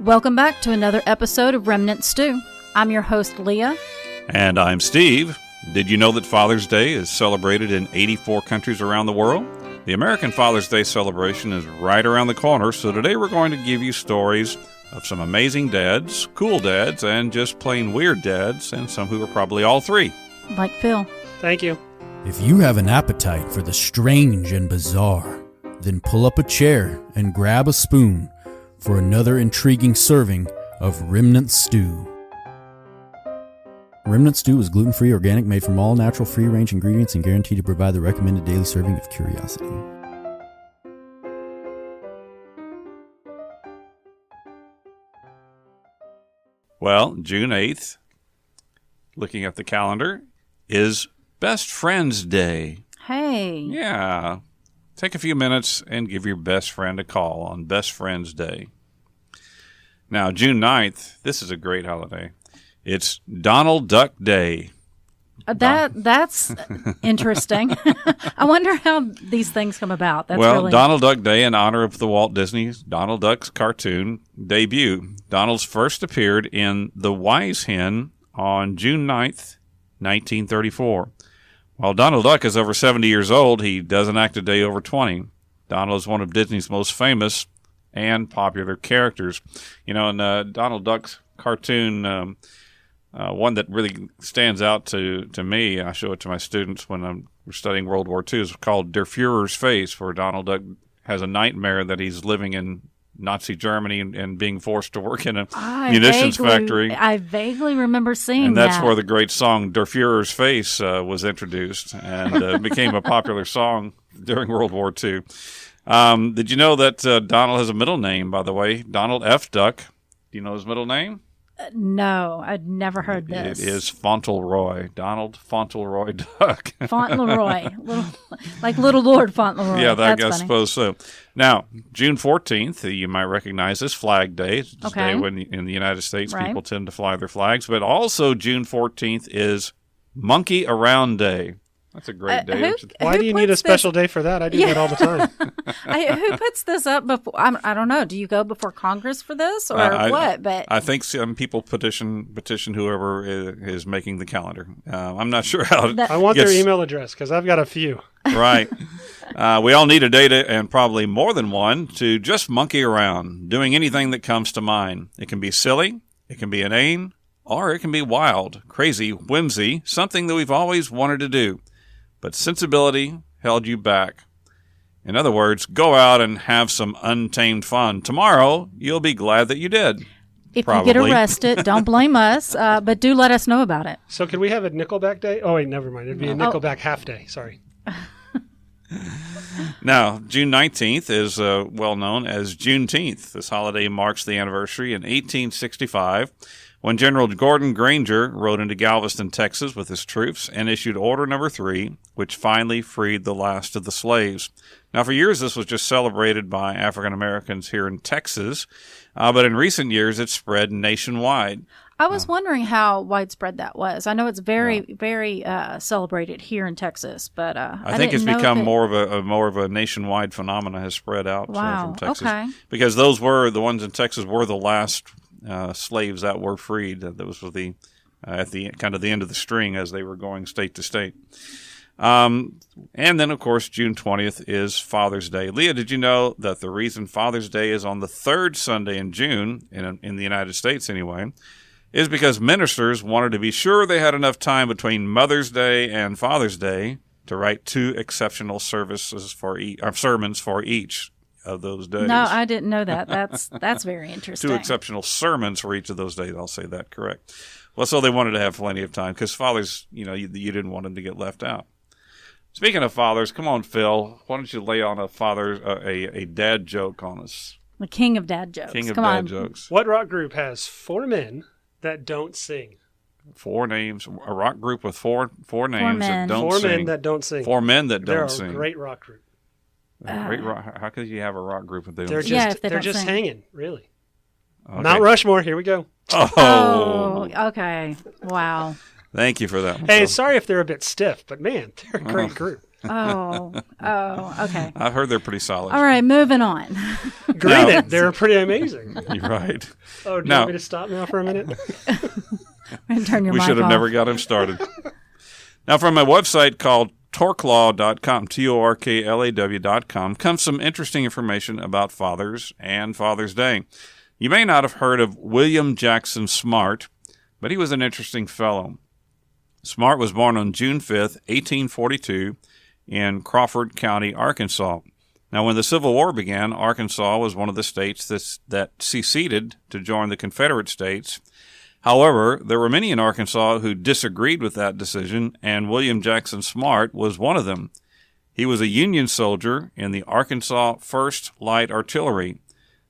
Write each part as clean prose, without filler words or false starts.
Welcome back to another episode of Remnant Stew. I'm your host, Leah. And I'm Steve. Did you know that Father's Day is celebrated in 84 countries around the world? The American Father's Day celebration is right around the corner, so today we're going to give you stories of some amazing dads, cool dads, and just plain weird dads, and some who are probably all three. Like Phil. Thank you. If you have an appetite for the strange and bizarre, then pull up a chair and grab a spoon for another intriguing serving of Remnant Stew. Remnant Stew is gluten-free, organic, made from all natural, free-range ingredients, and guaranteed to provide the recommended daily serving of curiosity. Well, June 8th, looking at the calendar, is Best Friends Day. Hey. Yeah. Take a few minutes and give your best friend a call on Best Friends Day. Now, June 9th, this is a great holiday. It's Donald Duck Day. That's interesting. I wonder how these things come about. Donald Duck Day in honor of the Walt Disney Donald Duck's cartoon debut. Donald's first appeared in The Wise Hen on June 9th, 1934. While Donald Duck is over 70 years old, he doesn't act a day over 20. Donald is one of Disney's most famous and popular characters. You know, in Donald Duck's cartoon, one that really stands out to me, I show it to my students when we're studying World War II, is called Der Fuhrer's Face, where Donald Duck has a nightmare that he's living in Nazi Germany and being forced to work in a munitions factory. I vaguely remember seeing that. And that's where the great song Der Fuhrer's Face was introduced and became a popular song during World War II. Did you know that Donald has a middle name, by the way? Donald F. Duck. Do you know his middle name? No, I'd never heard this. It is Fauntleroy. Donald Fauntleroy Duck. Fauntleroy. Like Little Lord Fauntleroy. Yeah, That's I funny. suppose so. Now, June 14th, you might recognize as Flag Day. It's a day when in the United States people tend to fly their flags. But also June 14th is Monkey Around Day. That's a great day. Why do you need a special day for that? I do that all the time. Who puts this up before? I don't know. Do you go before Congress for this or what? But I think some people petition whoever is making the calendar. I'm not sure how. I want their email address because I've got a few. Right. We all need a day and probably more than one to just monkey around, doing anything that comes to mind. It can be silly, it can be inane, or it can be wild, crazy, whimsy, something that we've always wanted to do. But sensibility held you back. In other words, go out and have some untamed fun. Tomorrow, you'll be glad that you did. If you get arrested, don't blame us, but do let us know about it. So could we have a Nickelback day? Oh, wait, never mind. It'd be a Nickelback half day. Sorry. Now, June 19th is well known as Juneteenth. This holiday marks the anniversary in 1865 when General Gordon Granger rode into Galveston, Texas with his troops and issued Order No. 3, which finally freed the last of the slaves. Now, for years, this was just celebrated by African Americans here in Texas, but in recent years, it's spread nationwide. I was wondering how widespread that was. I know it's very celebrated here in Texas, but I think it's become more of a nationwide phenomenon, has spread out from Texas. Okay. Because the ones in Texas were the last slaves that were freed. That was at the kind of the end of the string as they were going state to state. And then, of course, June 20th is Father's Day. Leah, did you know that the reason Father's Day is on the third Sunday in June, in the United States anyway, is because ministers wanted to be sure they had enough time between Mother's Day and Father's Day to write two exceptional sermons for each of those days. No, I didn't know that. That's very interesting. Two exceptional sermons for each of those days. I'll say that correct. Well, so they wanted to have plenty of time because fathers, you didn't want them to get left out. Speaking of fathers, come on, Phil. Why don't you lay on a dad joke on us? The king of dad jokes. Come on. Jokes. What rock group has 4 men that don't sing? 4 names. A rock group with four names that don't sing. 4 men that don't sing. 4 men that don't sing. They're a great rock group. How could you have a rock group if they don't sing? sing? They're just hanging, really. Okay. Mount Rushmore, here we go. Oh, okay. Wow. Thank you for that one. Hey, sorry if they're a bit stiff, but man, they're a great group. Okay. I've heard they're pretty solid. All right, moving on. Granted, they're pretty amazing. You're right. Oh, do you Now- want me to stop now for a minute? And turn your We mic should have off. never got him started. Now, from a website called torklaw.com, TORKLAW.com, comes some interesting information about fathers and Father's Day. You may not have heard of William Jackson Smart, but he was an interesting fellow. Smart was born on June 5th, 1842, in Crawford County, Arkansas. Now, when the Civil War began, Arkansas was one of the states that seceded to join the Confederate States. However, there were many in Arkansas who disagreed with that decision, and William Jackson Smart was one of them. He was a Union soldier in the Arkansas 1st Light Artillery.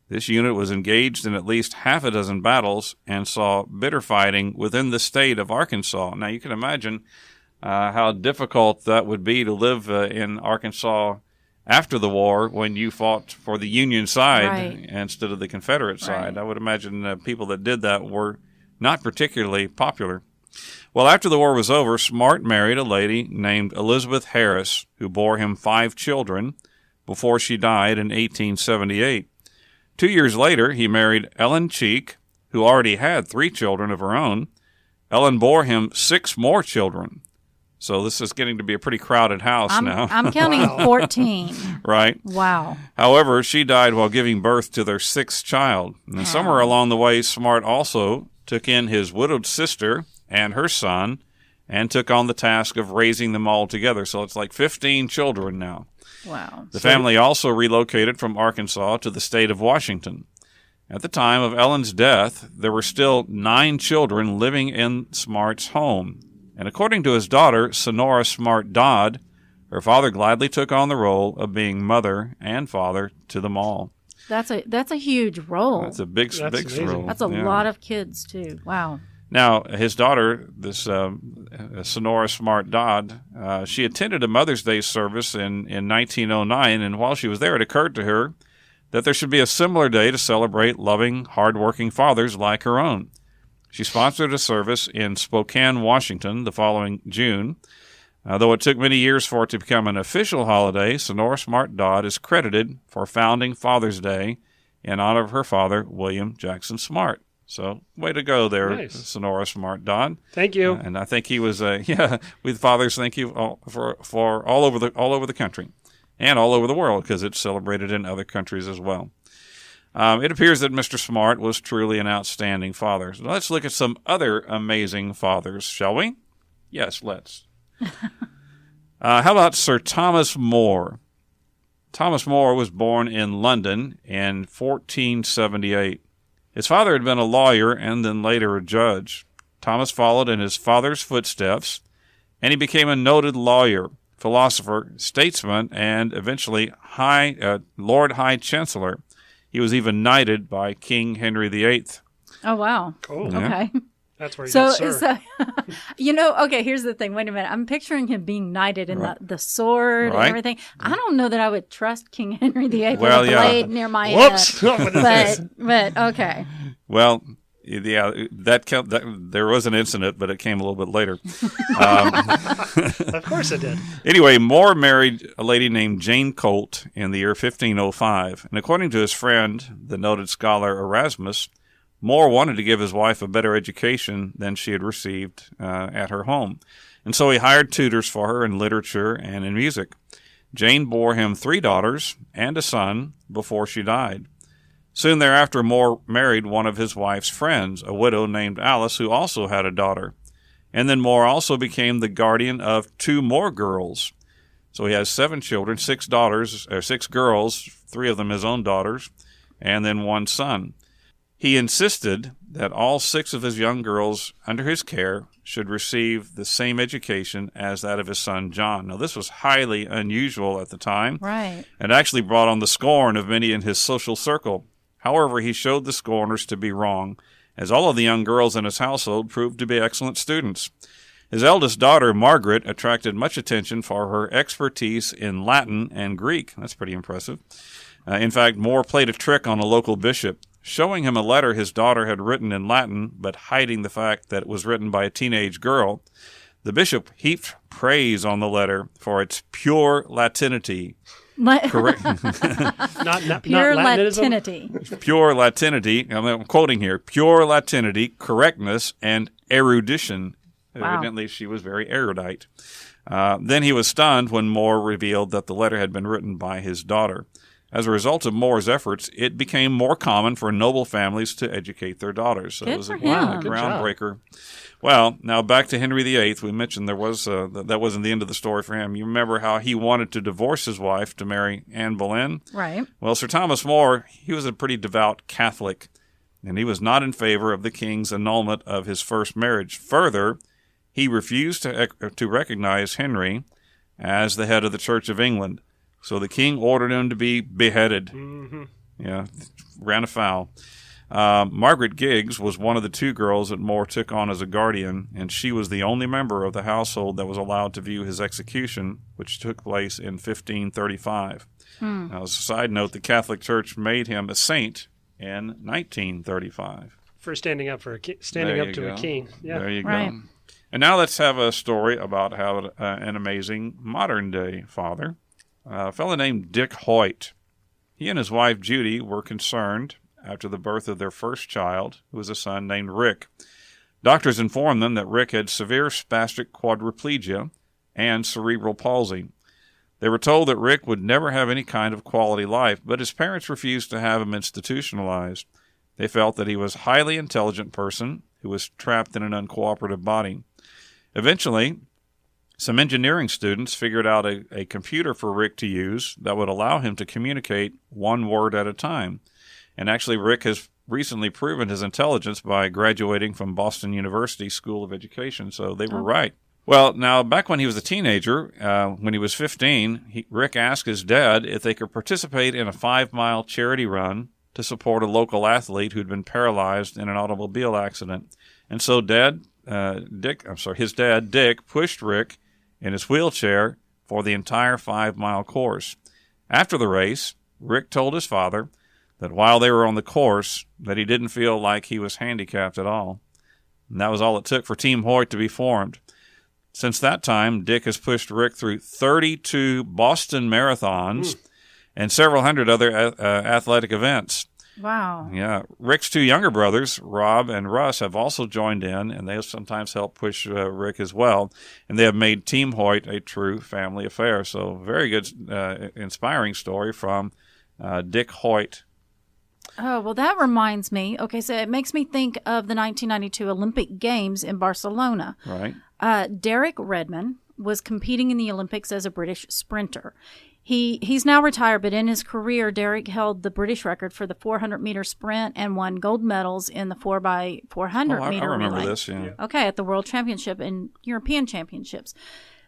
This unit was engaged in at least half a dozen battles and saw bitter fighting within the state of Arkansas. Now, you can imagine how difficult that would be to live in Arkansas after the war when you fought for the Union side Right. instead of the Confederate side. Right. I would imagine people that did that were not particularly popular. Well, after the war was over, Smart married a lady named Elizabeth Harris, who bore him 5 children before she died in 1878. 2 years later, he married Ellen Cheek, who already had 3 children of her own. Ellen bore him 6 more children. So this is getting to be a pretty crowded house now. I'm counting 14. Right? Wow. However, she died while giving birth to their 6th child. And somewhere along the way, Smart also took in his widowed sister and her son and took on the task of raising them all together. So it's like 15 children now. Wow. The family also relocated from Arkansas to the state of Washington. At the time of Ellen's death, there were still 9 children living in Smart's home. And according to his daughter, Sonora Smart Dodd, her father gladly took on the role of being mother and father to them all. That's a huge role. That's a big amazing. role. That's a lot of kids too. Wow. Now, his daughter, this Sonora Smart Dodd, she attended a Mother's Day service in 1909, and while she was there, it occurred to her that there should be a similar day to celebrate loving, hardworking fathers like her own. She sponsored a service in Spokane, Washington, the following June. Though it took many years for it to become an official holiday, Sonora Smart Dodd is credited for founding Father's Day in honor of her father, William Jackson Smart. So, way to go there, Nice. Sonora Smart Dodd. Thank you. And I think he was, with fathers, thank you for all over the country and all over the world, because it's celebrated in other countries as well. It appears that Mr. Smart was truly an outstanding father. So let's look at some other amazing fathers, shall we? Yes, let's. How about Sir Thomas More? Thomas More was born in London in 1478. His father had been a lawyer and then later a judge. Thomas followed in his father's footsteps, and he became a noted lawyer, philosopher, statesman, and eventually Lord High Chancellor. He was even knighted by King Henry VIII. Oh wow. Cool. Yeah. Okay. That's where you So, got sir. okay, here's the thing. Wait a minute. I'm picturing him being knighted in the sword Right. and everything. I don't know that I would trust King Henry VIII Well, with a yeah. blade near my Whoops. head. But okay. Well, yeah, there was an incident, but it came a little bit later. Of course it did. Anyway, More married a lady named Jane Colt in the year 1505, and according to his friend, the noted scholar Erasmus, More wanted to give his wife a better education than she had received at her home, and so he hired tutors for her in literature and in music. Jane bore him 3 daughters and a son before she died. Soon thereafter, More married one of his wife's friends, a widow named Alice, who also had a daughter. And then More also became the guardian of 2 more girls. So he has 7 children, 6 girls, 3 of them his own daughters, and then 1 son. He insisted that all 6 of his young girls under his care should receive the same education as that of his son John. Now, this was highly unusual at the time, Right. and actually brought on the scorn of many in his social circle. However, he showed the scorners to be wrong, as all of the young girls in his household proved to be excellent students. His eldest daughter, Margaret, attracted much attention for her expertise in Latin and Greek. That's pretty impressive. In fact, More played a trick on a local bishop, showing him a letter his daughter had written in Latin, but hiding the fact that it was written by a teenage girl. The bishop heaped praise on the letter for its pure Latinity. Correct. Pure not Latinism? Latinity. Pure Latinity. I'm quoting here. Pure Latinity, correctness, and erudition. Wow. Evidently, she was very erudite. Then he was stunned when More revealed that the letter had been written by his daughter. As a result of More's efforts, it became more common for noble families to educate their daughters. So Good it was for a him. groundbreaker. Well, now back to Henry VIII. We mentioned there was that wasn't the end of the story for him. You remember how he wanted to divorce his wife to marry Anne Boleyn? Right. Well, Sir Thomas More, he was a pretty devout Catholic, and he was not in favor of the king's annulment of his first marriage. Further, he refused to recognize Henry as the head of the Church of England. So the king ordered him to be beheaded. Mm-hmm. Yeah, ran afoul. Margaret Giggs was one of the 2 girls that More took on as a guardian, and she was the only member of the household that was allowed to view his execution, which took place in 1535. Now, as a side note, the Catholic Church made him a saint in 1935. For standing up to a king. Yeah. There you Right. go. And now let's have a story about how an amazing modern-day father, a fellow named Dick Hoyt. He and his wife Judy were concerned after the birth of their first child, who was a son named Rick. Doctors informed them that Rick had severe spastic quadriplegia and cerebral palsy. They were told that Rick would never have any kind of quality life, but his parents refused to have him institutionalized. They felt that he was a highly intelligent person who was trapped in an uncooperative body. Eventually, some engineering students figured out a computer for Rick to use that would allow him to communicate one word at a time. And actually, Rick has recently proven his intelligence by graduating from Boston University School of Education, so they were right. Well, now, back when he was a teenager, when he was 15, Rick asked his dad if they could participate in a 5-mile charity run to support a local athlete who'd been paralyzed in an automobile accident. And so his dad, Dick, pushed Rick in his wheelchair for the entire 5-mile course. After the race, Rick told his father that while they were on the course, that he didn't feel like he was handicapped at all. And that was all it took for Team Hoyt to be formed. Since that time, Dick has pushed Rick through 32 Boston marathons and several hundred other athletic events. Wow. Yeah. Rick's 2 younger brothers, Rob and Russ, have also joined in, and they have sometimes helped push Rick as well. And they have made Team Hoyt a true family affair. So very good, inspiring story from Dick Hoyt. Oh, well, that reminds me. Okay, so it makes me think of the 1992 Olympic Games in Barcelona. Right. Dereck Redmon was competing in the Olympics as a British sprinter. He's now retired, but in his career, Dereck held the British record for the 400-meter sprint and won gold medals in the 4x400 meter I remember relay. this, yeah. Okay, at the World Championship and European Championships.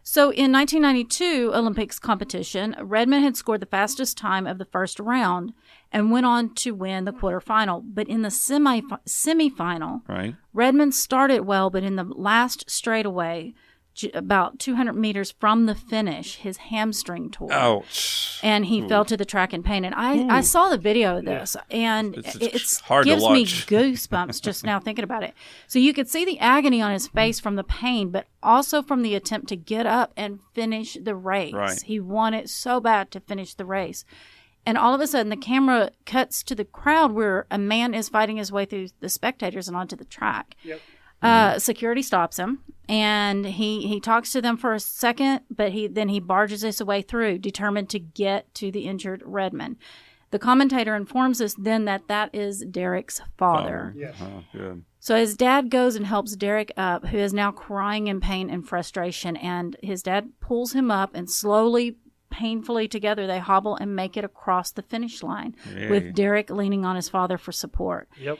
So in 1992 Olympics competition, Redmon had scored the fastest time of the first round and went on to win the quarterfinal. But in the semifinal, Right. Redmon started well, but in the last straightaway, about 200 meters from the finish, his hamstring tore. Ouch. And he fell to the track in pain. And I saw the video of this, and It's hard to gives me watch. goosebumps just now thinking about it. So you could see the agony on his face from the pain, but also from the attempt to get up and finish the race. Right. He wanted so bad to finish the race. And all of a sudden, the camera cuts to the crowd where a man is fighting his way through the spectators and onto the track. Yep. Security stops him, and he talks to them for a second, but then he barges his way through, determined to get to the injured Redmon. The commentator informs us then that is Dereck's father. Yes. Oh, good. So his dad goes and helps Dereck up, who is now crying in pain and frustration, and his dad pulls him up, and slowly, painfully together, they hobble and make it across the finish line, Yay. with Dereck leaning on his father for support. Yep.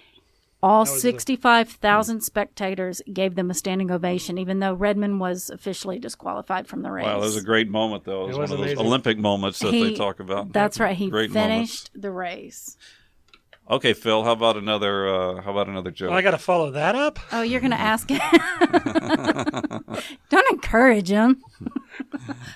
All 65,000 spectators gave them a standing ovation, even though Redmon was officially disqualified from the race. Wow, that was a great moment, though. It was one of those amazing. Olympic moments that they talk about. That's right. He Great finished the race. Okay, Phil, how about another joke? Well, I got to follow that up. Oh, you're going to ask him? Don't encourage him.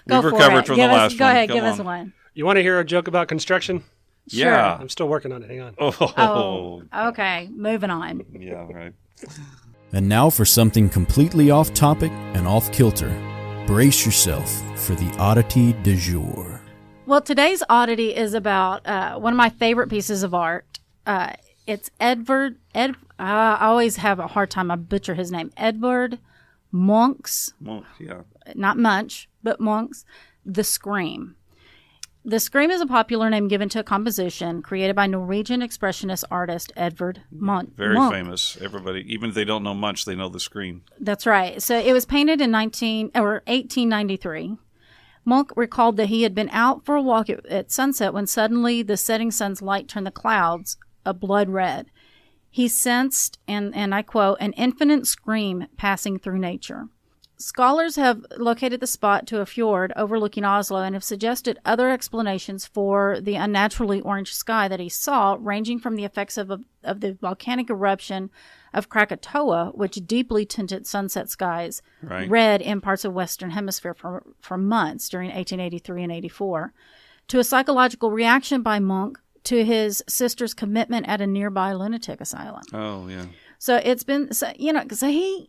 Go We've for recovered it. from the last one. Go ahead, Come give us on. one. You want to hear a joke about construction? Yeah. I'm still working on it. Hang on. Oh. Okay, moving on. Yeah, right. And now for something completely off topic and off kilter. Brace yourself for the oddity du jour. Well, today's oddity is about one of my favorite pieces of art. It's I always have a hard time. I butcher his name. Edvard Munch's. Monk, yeah. Not Munch, but Munch's The Scream. The Scream is a popular name given to a composition created by Norwegian expressionist artist Edvard Munch. Very famous. Everybody, even if they don't know Munch, they know The Scream. That's right. So it was painted in 1893. Munch recalled that he had been out for a walk at sunset when suddenly the setting sun's light turned the clouds a blood red. He sensed, and I quote, an infinite scream passing through nature. Scholars have located the spot to a fjord overlooking Oslo and have suggested other explanations for the unnaturally orange sky that he saw, ranging from the effects of the volcanic eruption of Krakatoa, which deeply tinted sunset skies red in parts of Western Hemisphere for months during 1883 and 84, to a psychological reaction by Munch to his sister's commitment at a nearby lunatic asylum. Oh, yeah. So it's been, he was a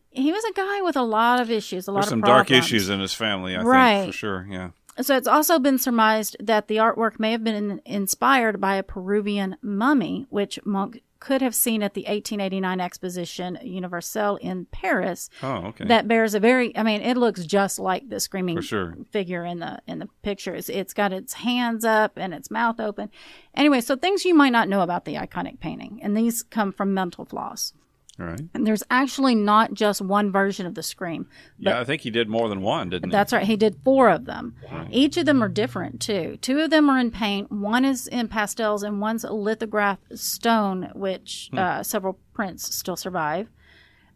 guy with a lot of issues, There's of some problems. dark issues in his family, I think, for sure, yeah. So it's also been surmised that the artwork may have been inspired by a Peruvian mummy, which Munch could have seen at the 1889 exposition Universelle in Paris. Oh, okay. That bears it looks just like the screaming figure in the picture. It's got its hands up and its mouth open. Anyway, so things you might not know about the iconic painting, and these come from Mental Floss. Right. And there's actually not just one version of the Scream. Yeah, I think he did more than one, didn't he? That's right. He did 4 of them. Wow. Each of them are different, too. 2 of them are in paint. One is in pastels, and one's a lithograph stone, which several prints still survive.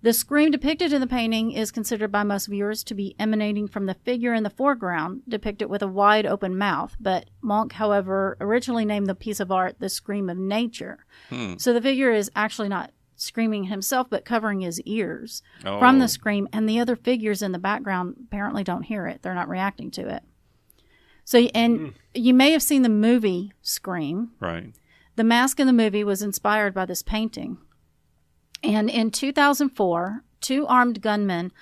The Scream depicted in the painting is considered by most viewers to be emanating from the figure in the foreground, depicted with a wide open mouth. But Munch, however, originally named the piece of art The Scream of Nature. So the figure is actually not screaming himself, but covering his ears from the scream, and the other figures in the background apparently don't hear it. They're not reacting to it. So, and you may have seen the movie Scream. Right. The mask in the movie was inspired by this painting. And in 2004, 2 armed gunmen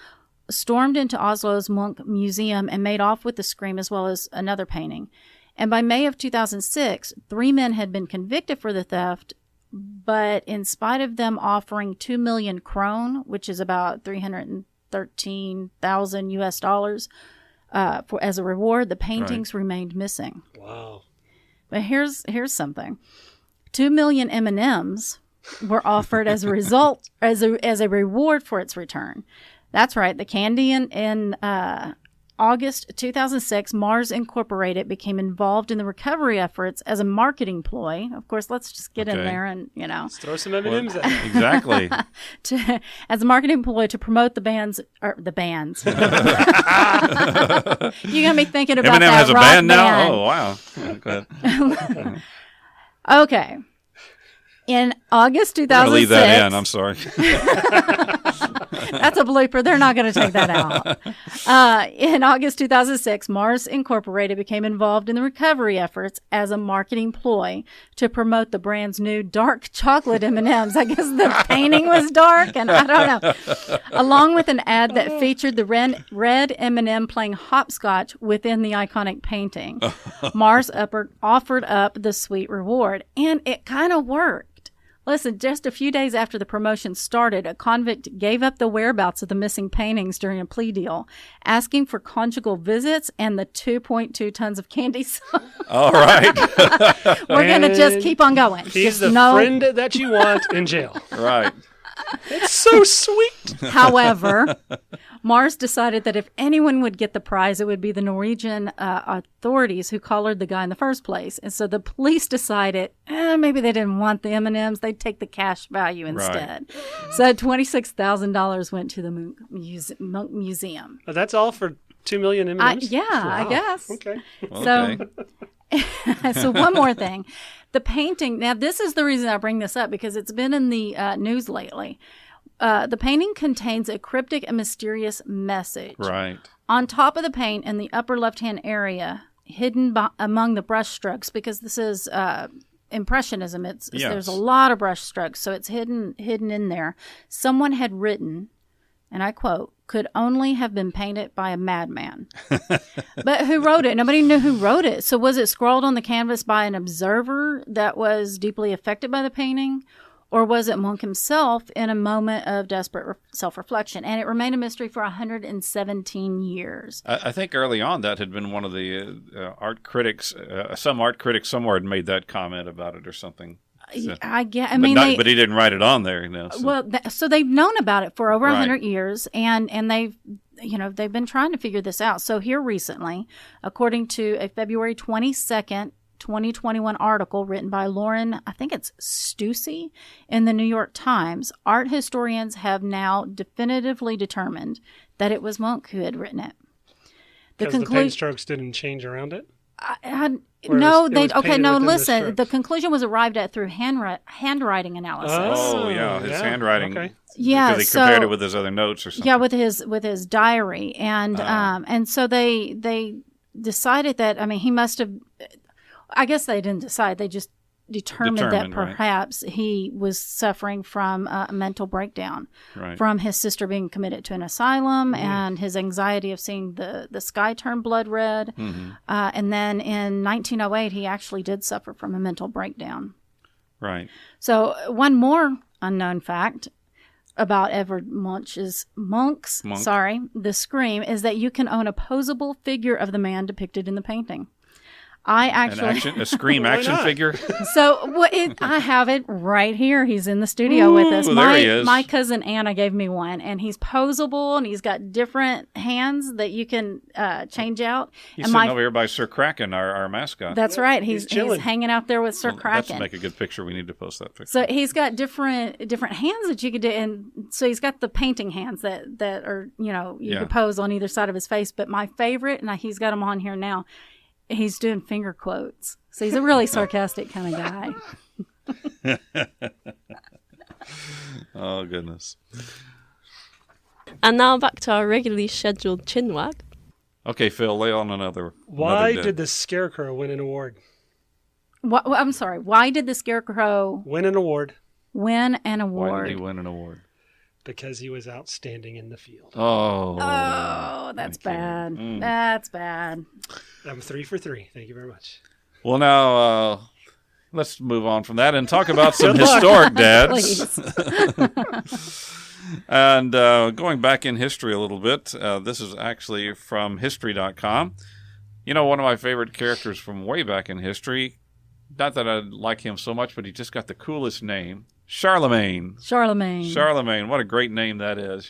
stormed into Oslo's Munch Museum and made off with the Scream as well as another painting. And by May of 2006, 3 men had been convicted for the theft, but in spite of them offering 2 million krone, which is about $313,000 US, as a reward, the paintings remained missing. Wow! But here's something: 2 million M&Ms were offered as a result, as a reward for its return. That's right. The candy in August 2006, Mars Incorporated became involved in the recovery efforts as a marketing ploy. Of course, let's just get in there and, Let's throw some M&Ms at it. Exactly. As a marketing ploy to promote the bands. You got me thinking about Eminem that has a rock band now? band. Oh, wow. Go ahead. Okay. In August 2006. I'm going to leave that in. I'm sorry. That's a blooper. They're not going to take that out. In August 2006, Mars Incorporated became involved in the recovery efforts as a marketing ploy to promote the brand's new dark chocolate M&Ms. I guess the painting was dark, and I don't know. Along with an ad that featured the red M&M playing hopscotch within the iconic painting. Mars offered up the sweet reward, and it kind of worked. Listen, just a few days after the promotion started, a convict gave up the whereabouts of the missing paintings during a plea deal, asking for conjugal visits and the 2.2 tons of candy. All right. We're going to just keep on going. He's the friend that you want in jail. Right. It's so sweet. However, Mars decided that if anyone would get the prize, it would be the Norwegian authorities who collared the guy in the first place. And so the police decided maybe they didn't want the M&Ms. They'd take the cash value instead. Right. So $26,000 went to the Munch Museum. Oh, that's all for 2 million M&Ms? Wow. I guess. Okay. So one more thing. The painting, now this is the reason I bring this up, because it's been in the news lately. The painting contains a cryptic and mysterious message. Right. On top of the paint in the upper left-hand area, hidden among the brush strokes, because this is Impressionism. Yes. There's a lot of brush strokes, so it's hidden in there. Someone had written, and I quote, "could only have been painted by a madman." But who wrote it? Nobody knew who wrote it. So was it scrawled on the canvas by an observer that was deeply affected by the painting? Or was it Munch himself in a moment of desperate self-reflection? And it remained a mystery for 117 years. I think early on that had been one of the art critics, some art critic somewhere had made that comment about it or something. So, but he didn't write it on there. So. Well, so they've known about it for over 100 Right. years, and they've been trying to figure this out. So here recently, according to a February 22nd, 2021 article written by Lauren, I think it's Stussy, in the New York Times, art historians have now definitively determined that it was Munch who had written it. Because the paint strokes didn't change around it? Listen. The conclusion was arrived at through handwriting analysis. Oh, yeah, his handwriting. Okay. Yeah, because he compared it with his other notes or something. Yeah, with his diary, and so they decided that. I mean, he must have. I guess they didn't decide. They just determined that perhaps he was suffering from a mental breakdown from his sister being committed to an asylum and his anxiety of seeing the sky turn blood red. And then in 1908, he actually did suffer from a mental breakdown. Right. So one more unknown fact about Edvard Munch's The Scream, is that you can own a posable figure of the man depicted in the painting. A Scream action figure. So I have it right here. He's in the studio with us. There he is. My cousin Anna gave me one, and he's posable, and he's got different hands that you can change out. He's sitting over here by Sir Kraken, our mascot. That's right. He's hanging out there with Sir Kraken. Let's make a good picture. We need to post that picture. So he's got different hands that you could do, and so he's got the painting hands that are you could pose on either side of his face. But my favorite, and he's got them on here now. He's doing finger quotes. So he's a really sarcastic kind of guy. Oh, goodness. And now back to our regularly scheduled chinwag. Okay, Phil, lay on another. Why did the Scarecrow win an award? I'm sorry. Why did the Scarecrow win an award? Why did he win an award? Because he was outstanding in the field. Oh, that's bad. That's bad. I'm 3 for 3. Thank you very much. Well, now let's move on from that and talk about some historic dads. And going back in history a little bit, this is actually from History.com. One of my favorite characters from way back in history, not that I like him so much, but he just got the coolest name. Charlemagne. What a great name that is.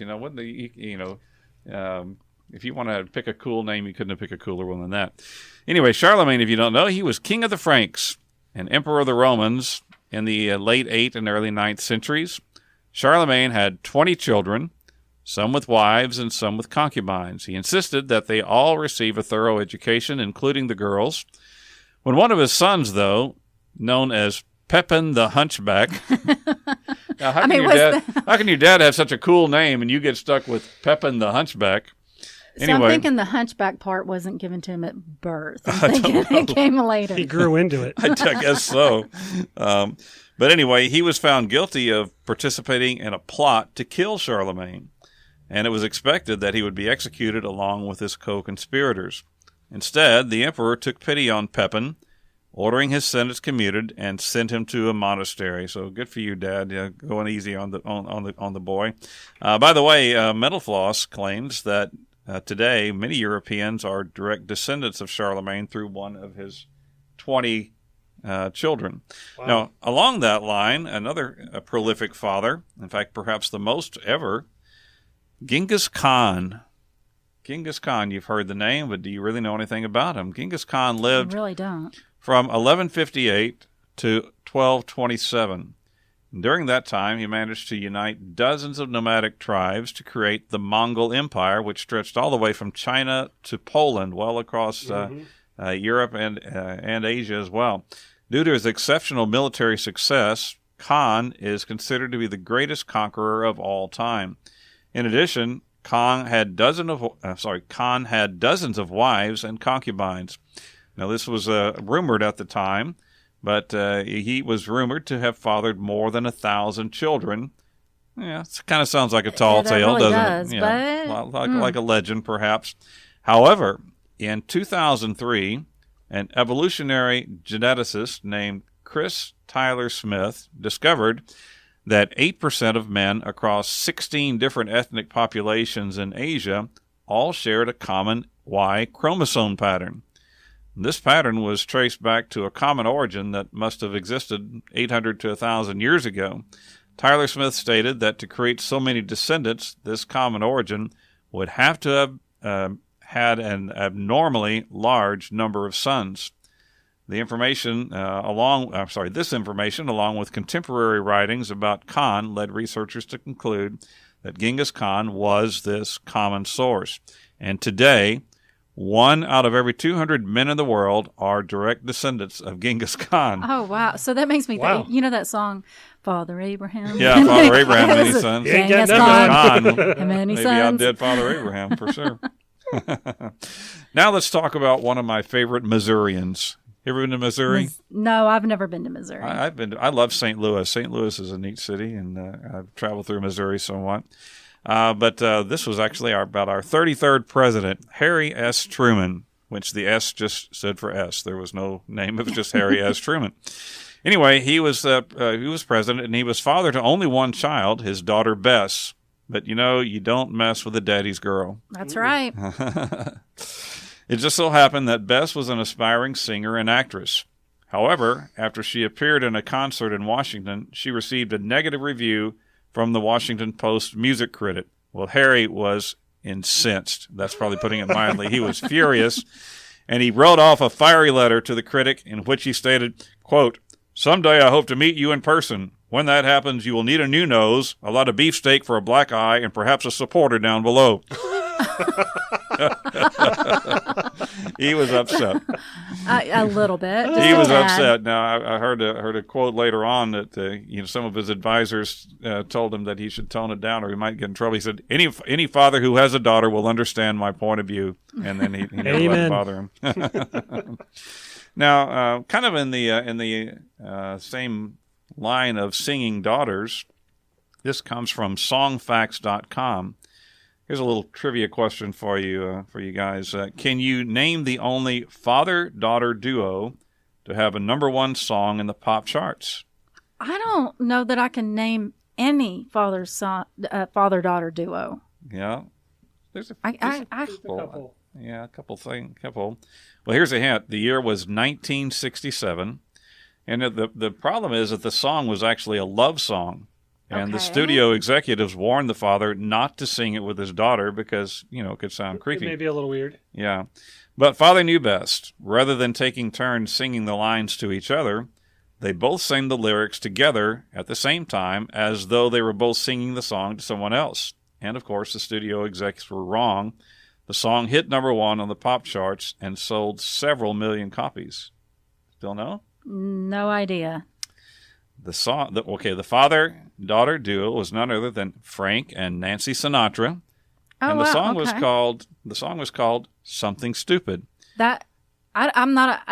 If you want to pick a cool name, you couldn't have picked a cooler one than that. Anyway, Charlemagne, if you don't know, he was king of the Franks and emperor of the Romans in the late 8th and early 9th centuries. Charlemagne had 20 children, some with wives and some with concubines. He insisted that they all receive a thorough education, including the girls. When one of his sons, though, known as Pepin the Hunchback. Now, how can your dad have such a cool name and you get stuck with Pepin the Hunchback? So I'm thinking the hunchback part wasn't given to him at birth. I'm thinking it came later. He grew into it. I guess so. But anyway, he was found guilty of participating in a plot to kill Charlemagne, and it was expected that he would be executed along with his co-conspirators. Instead, the emperor took pity on Pepin, ordering his sentence commuted, and sent him to a monastery. So good for you, Dad. Going easy on the boy. By the way, Metal Floss claims that today many Europeans are direct descendants of Charlemagne through one of his 20 children. Wow. Now, along that line, another prolific father, in fact, perhaps the most ever, Ghengis Khan. Ghengis Khan, you've heard the name, but do you really know anything about him? Ghengis Khan lived. I really don't. From 1158 to 1227. During that time, he managed to unite dozens of nomadic tribes to create the Mongol Empire, which stretched all the way from China to Poland, well across Europe and Asia as well. Due to his exceptional military success, Khan is considered to be the greatest conqueror of all time. In addition, Khan had dozens of wives and concubines. Now, this was rumored at the time, but he was rumored to have fathered more than 1,000 children. Yeah, it kind of sounds like a tall tale, really doesn't it? Yeah, like a legend, perhaps. However, in 2003, an evolutionary geneticist named Chris Tyler Smith discovered that 8% of men across 16 different ethnic populations in Asia all shared a common Y chromosome pattern. This pattern was traced back to a common origin that must have existed 800 to 1,000 years ago. Tyler Smith stated that to create so many descendants, this common origin would have to have had an abnormally large number of sons. This information, along with contemporary writings about Khan, led researchers to conclude that Ghengis Khan was this common source. And today, 1 out of every 200 men in the world are direct descendants of Ghengis Khan. Oh, wow. So that makes me think, you know that song, Father Abraham? Yeah, Father Abraham, many sons. Genghis Khan, many maybe sons. outdid Father Abraham, for sure. Now let's talk about one of my favorite Missourians. You ever been to Missouri? No, I've never been to Missouri. I've been. I love St. Louis. St. Louis is a neat city, and I've traveled through Missouri somewhat. But this was actually about our 33rd president, Harry S. Truman, which the S just stood for S. There was no name. It was just Harry S. Truman. Anyway, he was president, and he was father to only one child, his daughter Bess. But, you don't mess with a daddy's girl. That's right. It just so happened that Bess was an aspiring singer and actress. However, after she appeared in a concert in Washington, she received a negative review from the Washington Post music critic. Well, Harry was incensed. That's probably putting it mildly. He was furious, and he wrote off a fiery letter to the critic in which he stated, quote, "Someday I hope to meet you in person. When that happens, you will need a new nose, a lot of beefsteak for a black eye, and perhaps a supporter down below." He was upset. A little bit. He was upset. Now, I heard a quote later on that some of his advisors told him that he should tone it down or he might get in trouble. He said, "Any father who has a daughter will understand my point of view," and then he never let it bother him. Now, kind of in the same line of singing daughters, this comes from songfacts.com. Here's a little trivia question for you guys. Can you name the only father-daughter duo to have a #1 song in the pop charts? I don't know that I can name any father-daughter duo. Yeah, there's a couple. Yeah, a couple. Well, here's a hint. The year was 1967, and the problem is that the song was actually a love song. And the studio executives warned the father not to sing it with his daughter because, it could sound creepy. It may be a little weird. Yeah. But father knew best. Rather than taking turns singing the lines to each other, they both sang the lyrics together at the same time as though they were both singing the song to someone else. And, of course, the studio execs were wrong. The song hit /1 on the pop charts and sold several million copies. Still know? No idea. The father-daughter duo was none other than Frank and Nancy Sinatra, and the song was called "Something Stupid." That I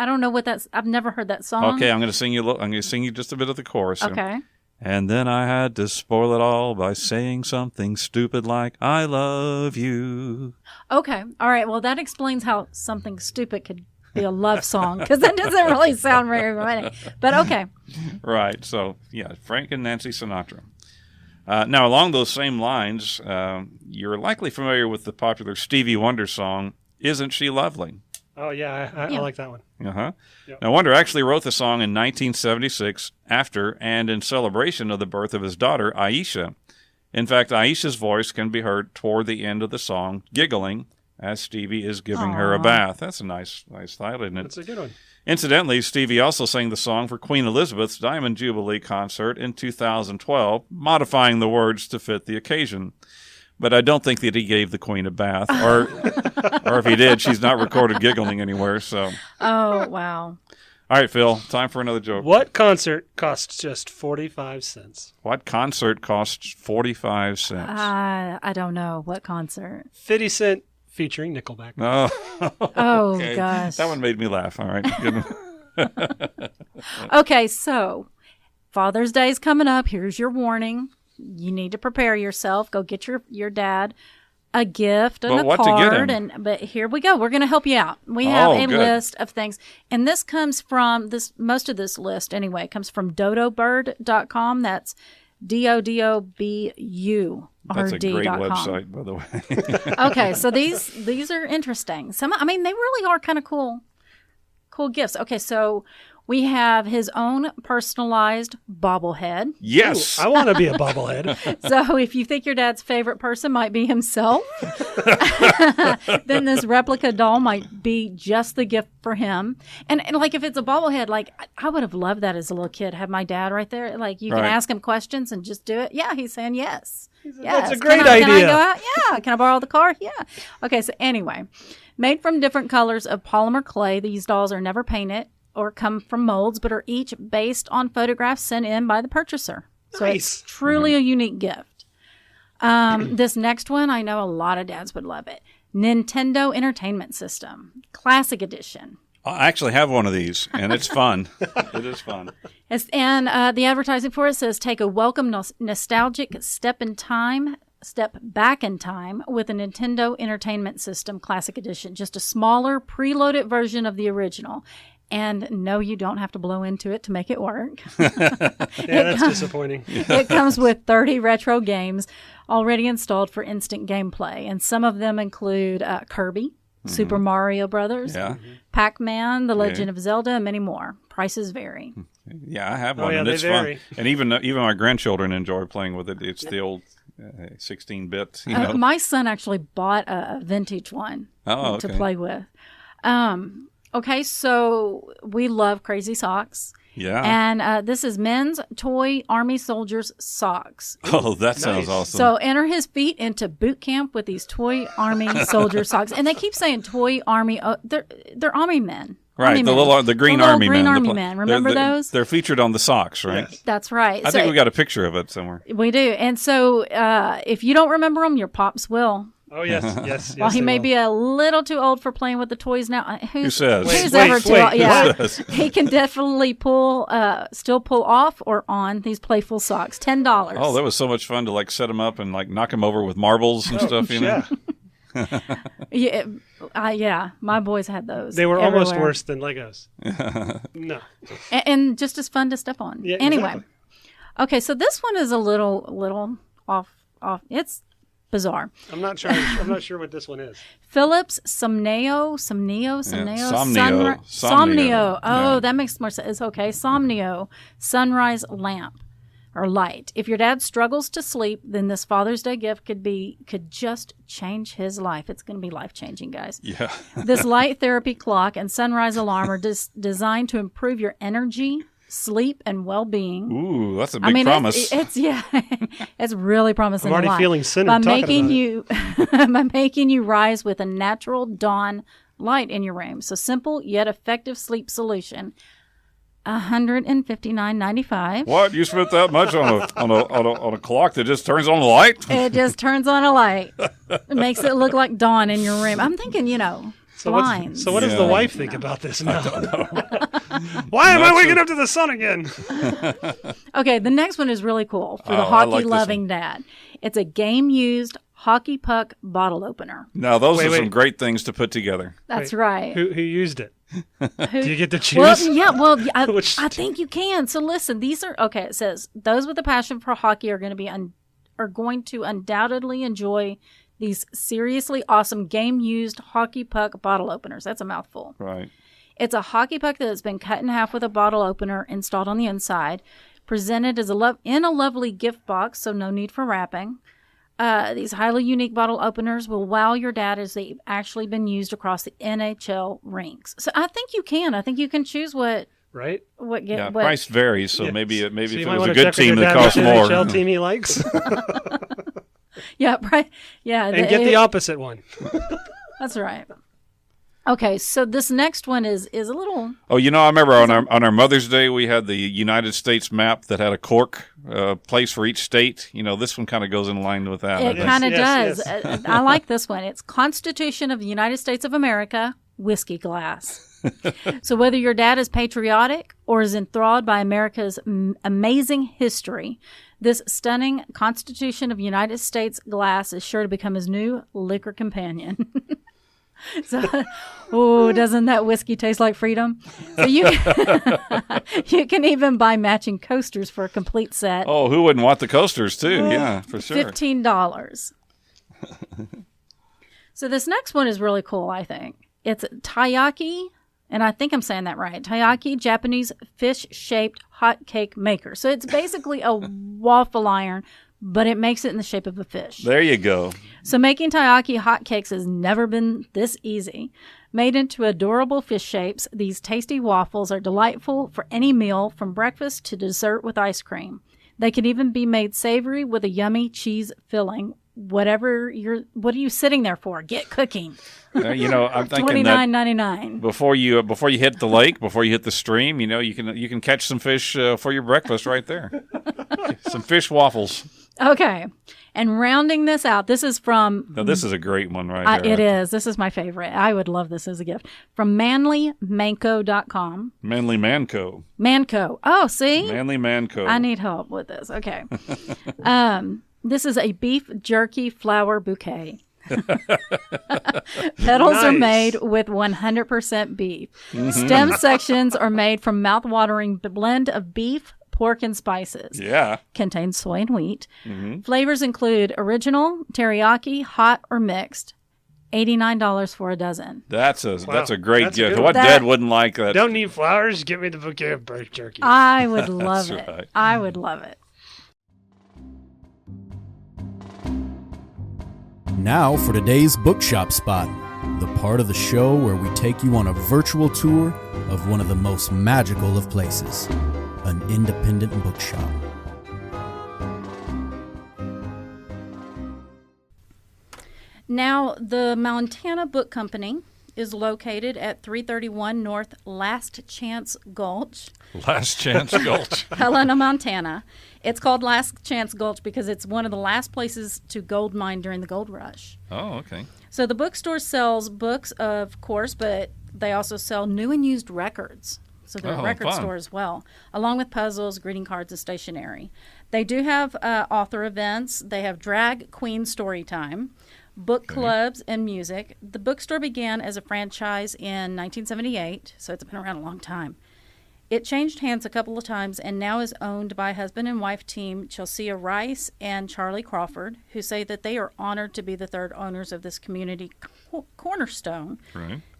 don't know what that's. I've never heard that song. Okay, I'm going to sing you just a bit of the chorus. Okay. And then I had to spoil it all by saying something stupid like "I love you." Okay, all right. Well, that explains how something stupid could be a love song, because that doesn't really sound very romantic. But okay. Right. So, yeah, Frank and Nancy Sinatra. Now, along those same lines, you're likely familiar with the popular Stevie Wonder song, "Isn't She Lovely?" Oh, yeah, I like that one. Uh-huh. Yep. Now, Wonder actually wrote the song in 1976 after and in celebration of the birth of his daughter, Aisha. In fact, Aisha's voice can be heard toward the end of the song, giggling, as Stevie is giving her a bath. That's a nice thought, isn't it? That's a good one. Incidentally, Stevie also sang the song for Queen Elizabeth's Diamond Jubilee concert in 2012, modifying the words to fit the occasion. But I don't think that he gave the Queen a bath, or if he did, she's not recorded giggling anywhere. So. Oh, wow. All right, Phil, time for another joke. What concert costs just 45 cents? What concert costs 45 cents? I don't know. What concert? 50 Cent featuring Nickelback. Oh, Oh, okay. gosh. That one made me laugh. All right. Good. Okay, so Father's Day is coming up. Here's your warning. You need to prepare yourself. Go get your dad a gift and But a what to get card. him? But here we go. We're going to help you out. We have a good. list of things. And this comes from most of this list anyway, comes from dodobird.com. That's DODOBU. That's a great website, by the way. Okay, so these are interesting. They really are kind of cool gifts. Okay, so we have his own personalized bobblehead. Yes. Ooh, I want to be a bobblehead. So if you think your dad's favorite person might be himself, then this replica doll might be just the gift for him. And like if it's a bobblehead, like I would have loved that as a little kid, have my dad right there. Like you can ask him questions and just do it. Yeah, he's saying yes. That's a great idea. Can I go out? Yeah. Can I borrow the car? Yeah. Okay, so anyway, made from different colors of polymer clay, these dolls are never painted or come from molds, but are each based on photographs sent in by the purchaser. So it's truly a unique gift. This next one, I know a lot of dads would love it. Nintendo Entertainment System, Classic Edition. I actually have one of these, and it's fun. It is fun. And the advertising for it says, take a welcome nostalgic step back in time with a Nintendo Entertainment System Classic Edition. Just a smaller, preloaded version of the original. And no, you don't have to blow into it to make it work. That's disappointing. It comes with 30 retro games already installed for instant gameplay. And some of them include Kirby, Super Mario Brothers, Pac-Man, The Legend of Zelda, and many more. Prices vary. Yeah, I have one, and they it's vary. fun. And even my grandchildren enjoy playing with it. It's the old 16-bit. My son actually bought a vintage one to play with. Okay, so we love crazy socks. Yeah. And this is men's toy Army soldiers socks. Oh, that sounds awesome. So enter his feet into boot camp with these toy Army soldier socks. And they keep saying toy Army. They're Army men. Right, the green Army men. Remember those? They're featured on the socks, right? Yes. That's right. I think we got a picture of it somewhere. We do. And so if you don't remember them, your pops will. Oh, yes. While he may be a little too old for playing with the toys now. Who says? Who's ever too old? Yeah. Who says? He can definitely still pull off or on these playful socks. $10. Oh, that was so much fun to set them up and knock them over with marbles and stuff, Yeah, my boys had those. They were everywhere. almost worse than Legos. No. And just as fun to step on. Yeah, anyway. Exactly. Okay, so this one is a little off. It's bizarre. I'm not sure what this one is. Philip's Somnio. Oh, that makes more sense. Okay, Somnio Sunrise Lamp or light. If your dad struggles to sleep, then this Father's Day gift could just change his life. It's going to be life-changing, guys. Yeah. This light therapy clock and sunrise alarm are designed to improve your energy, sleep, and well-being. Ooh, that's a big promise. It's really promising. I'm already feeling centered by making you rise with a natural dawn light in your room. So simple yet effective sleep solution. $159.95. What? You spent that much on a clock that just turns on the light? It just turns on a light. It makes it look like dawn in your room. I'm thinking, blinds. So what does the wife think about this now? I don't know. Why am I waking up to the sun again? Okay, the next one is really cool for the hockey-loving dad. It's a game-used hockey puck bottle opener. Now, those are some great things to put together. That's right. Who used it? Do you get to choose? I think you can. So listen, these are okay. It says those with a passion for hockey are going to undoubtedly enjoy these seriously awesome game-used hockey puck bottle openers. That's a mouthful. Right. It's a hockey puck that has been cut in half with a bottle opener installed on the inside, presented as in a lovely gift box, so no need for wrapping. These highly unique bottle openers will wow your dad as they've actually been used across the NHL rinks. So I think you can. I think you can choose what. Right. Price varies, so maybe if it was a good team that costs more. NHL team he likes. Yeah, right. Yeah, and get the opposite one. That's right. Okay, so this next one is a little. Oh, I remember on our Mother's Day we had the United States map that had a cork place for each state. This one kind of goes in line with that. It kind of does. I like this one. It's Constitution of the United States of America whiskey glass. So whether your dad is patriotic or is enthralled by America's amazing history, this stunning Constitution of the United States glass is sure to become his new liquor companion. So, doesn't that whiskey taste like freedom? So you can even buy matching coasters for a complete set. Oh, who wouldn't want the coasters too? Yeah, for sure. $15. So this next one is really cool, I think. It's taiyaki, and I think I'm saying that right. Taiyaki, Japanese fish-shaped hot cake maker. So it's basically a waffle iron, but it makes it in the shape of a fish. There you go. So making taiyaki hot cakes has never been this easy. Made into adorable fish shapes, these tasty waffles are delightful for any meal from breakfast to dessert with ice cream. They can even be made savory with a yummy cheese filling. What are you sitting there for? Get cooking. I'm thinking $29.99. Before you hit the lake, before you hit the stream, you can catch some fish for your breakfast right there. Some fish waffles. Okay. And rounding this out, this is from... Now, this is a great one right there. It is. This is my favorite. I would love this as a gift. From manlymanco.com. Manly Manco. Manco. Oh, see? Manly Manco. I need help with this. Okay. This is a beef jerky flower bouquet. Petals are made with 100% beef. Stem sections are made from mouth-watering blend of beef, pork, and spices. Yeah. Contains soy and wheat. Flavors include original, teriyaki, hot, or mixed. $89 for a dozen. That's a great gift. What dad wouldn't like that? Don't need flowers. Give me the bouquet of beef jerky. I would love it. Right. I would love it. Now for today's bookshop spot, the part of the show where we take you on a virtual tour of one of the most magical of places, an independent bookshop. Now, the Montana Book Company is located at 331 North Last Chance Gulch. Last Chance Gulch. Helena, Montana. It's called Last Chance Gulch because it's one of the last places to gold mine during the gold rush. Oh, okay. So the bookstore sells books, of course, but they also sell new and used records. So they're a record store as well, along with puzzles, greeting cards, and stationery. They do have author events. They have drag queen story time, book clubs, and music. The bookstore began as a franchise in 1978, so it's been around a long time. It changed hands a couple of times and now is owned by husband and wife team Chelsea Rice and Charlie Crawford, who say that they are honored to be the third owners of this community cornerstone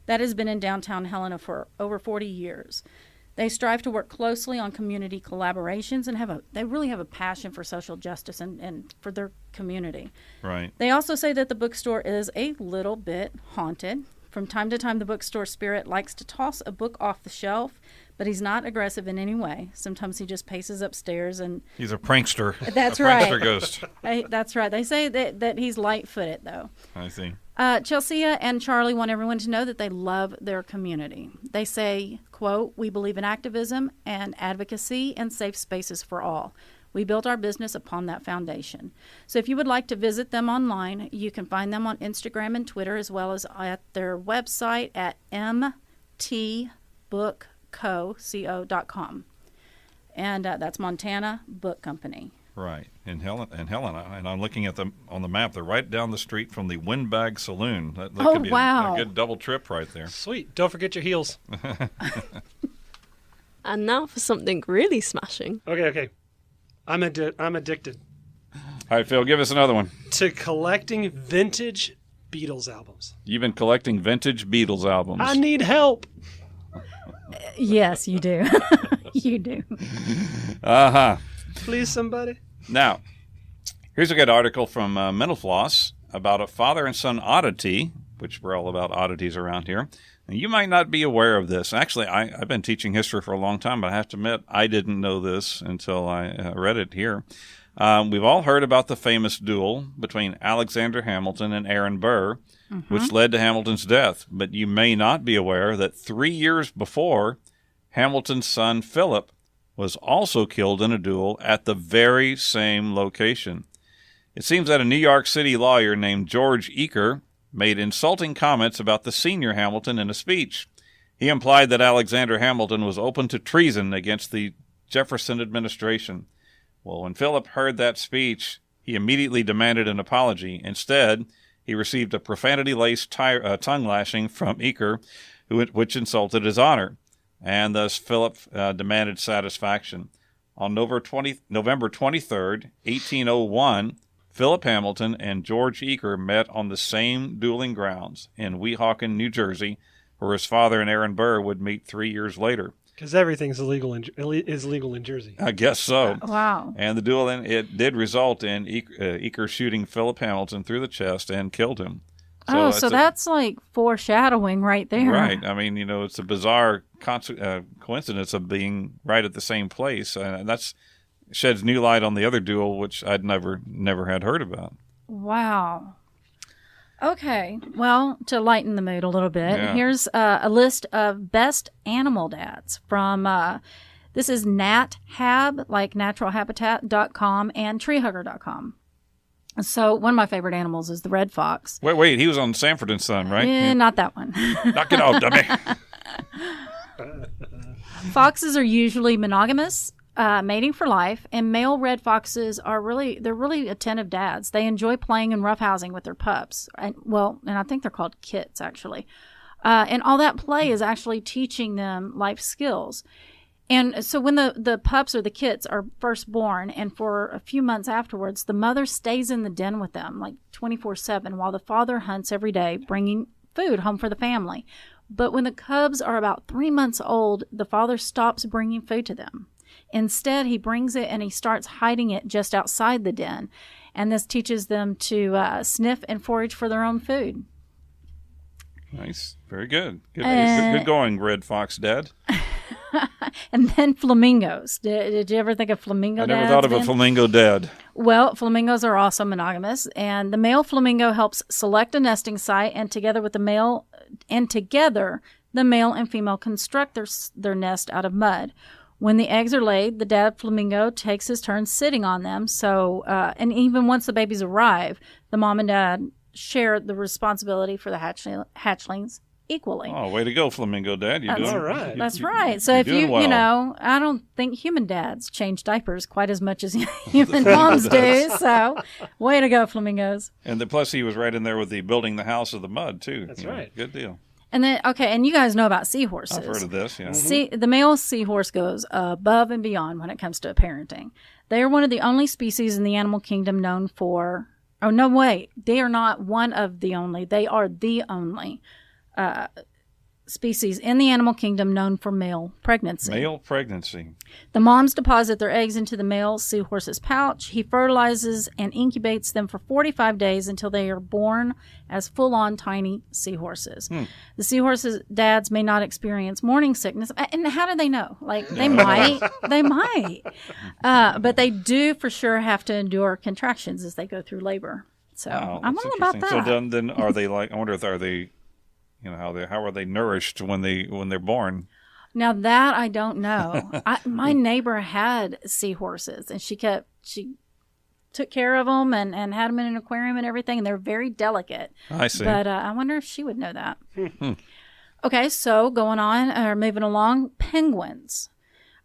that has been in downtown Helena for over 40 years. They strive to work closely on community collaborations and they really have a passion for social justice and for their community. Right. They also say that the bookstore is a little bit haunted. From time to time, the bookstore spirit likes to toss a book off the shelf, but he's not aggressive in any way. Sometimes he just paces upstairs and... He's a prankster. That's right. Prankster ghost. That's right. They say that he's light-footed, though. I see. Chelsea and Charlie want everyone to know that they love their community. They say, quote, "We believe in activism and advocacy and safe spaces for all. We built our business upon that foundation." So if you would like to visit them online, you can find them on Instagram and Twitter, as well as at their website at mtbookco.com. And that's Montana Book Company. Right, in Helena. And I'm looking at them on the map. They're right down the street from the Windbag Saloon. That could be a good double trip right there. Sweet. Don't forget your heels. And now for something really smashing. Okay. I'm addicted. All right, Phil, give us another one. To collecting vintage Beatles albums. You've been collecting vintage Beatles albums. I need help. Yes, you do. You do. Uh-huh. Please, somebody. Now, here's a good article from Mental Floss about a father and son oddity, which we're all about oddities around here. And you might not be aware of this. Actually, I've been teaching history for a long time, but I have to admit I didn't know this until I read it here. We've all heard about the famous duel between Alexander Hamilton and Aaron Burr, which led to Hamilton's death. But you may not be aware that 3 years before, Hamilton's son Philip was also killed in a duel at the very same location. It seems that a New York City lawyer named George Eaker made insulting comments about the senior Hamilton in a speech. He implied that Alexander Hamilton was open to treason against the Jefferson administration. Well, when Philip heard that speech, he immediately demanded an apology. Instead, he received a profanity-laced tongue lashing from Meeker, which insulted his honor, and thus Philip demanded satisfaction. On November 23rd, 1801, Philip Hamilton and George Meeker met on the same dueling grounds in Weehawken, New Jersey, where his father and Aaron Burr would meet 3 years later. Because everything's legal in Jersey. I guess so. Wow. And the duel, it did result in Meeker shooting Philip Hamilton through the chest and killed him. So that's like foreshadowing right there. Right. I mean, it's a bizarre coincidence of being right at the same place. And that's sheds new light on the other duel, which I'd never had heard about. Wow. Okay. Well, to lighten the mood a little bit, here's a list of best animal dads from, this is NatHab, like naturalhabitat.com, and treehugger.com. So one of my favorite animals is the red fox. Wait, he was on Sanford and Son, right? Not that one. Knock it off, dummy. Foxes are usually monogamous, mating for life, and male red foxes are really attentive dads. They enjoy playing and roughhousing with their pups. And I think they're called kits, actually. And all that play is actually teaching them life skills. And so when the pups or the kits are first born, and for a few months afterwards, the mother stays in the den with them like 24/7 while the father hunts every day, bringing food home for the family. But when the cubs are about 3 months old, the father stops bringing food to them. Instead, he brings it and he starts hiding it just outside the den. And this teaches them to sniff and forage for their own food. Nice. Very good. Good going, Red Fox Dad. And then flamingos. Did you ever think of flamingo dads? I never thought of a flamingo dad. Well, flamingos are also monogamous, and the male flamingo helps select a nesting site, and together the male and female construct their nest out of mud. When the eggs are laid, the dad flamingo takes his turn sitting on them. So, and even once the babies arrive, the mom and dad share the responsibility for the hatchlings equally. Oh, way to go, Flamingo Dad. You're doing all right. That's right. So if well. I don't think human dads change diapers quite as much as human moms do. So way to go, Flamingos. And plus he was right in there with the building the house of the mud, too. That's right. Good deal. And then, and you guys know about seahorses. I've heard of this, yeah. The male seahorse goes above and beyond when it comes to parenting. They are one of the only species in the animal kingdom known for... Oh, no, wait. They are not one of the only. They are the only species in the animal kingdom known for male pregnancy. Male pregnancy. The moms deposit their eggs into the male seahorse's pouch. He fertilizes and incubates them for 45 days until they are born as full-on tiny seahorses. The seahorses' dads may not experience morning sickness. And how do they know? Like, they might. They might. But they do for sure have to endure contractions as they go through labor. So I'm all about that. So then are they like, I wonder if how are they nourished when they're born? Now that I don't know. My neighbor had seahorses, and she took care of them and had them in an aquarium and everything, and they're very delicate. I see. But I wonder if she would know that. Okay, so moving along, penguins.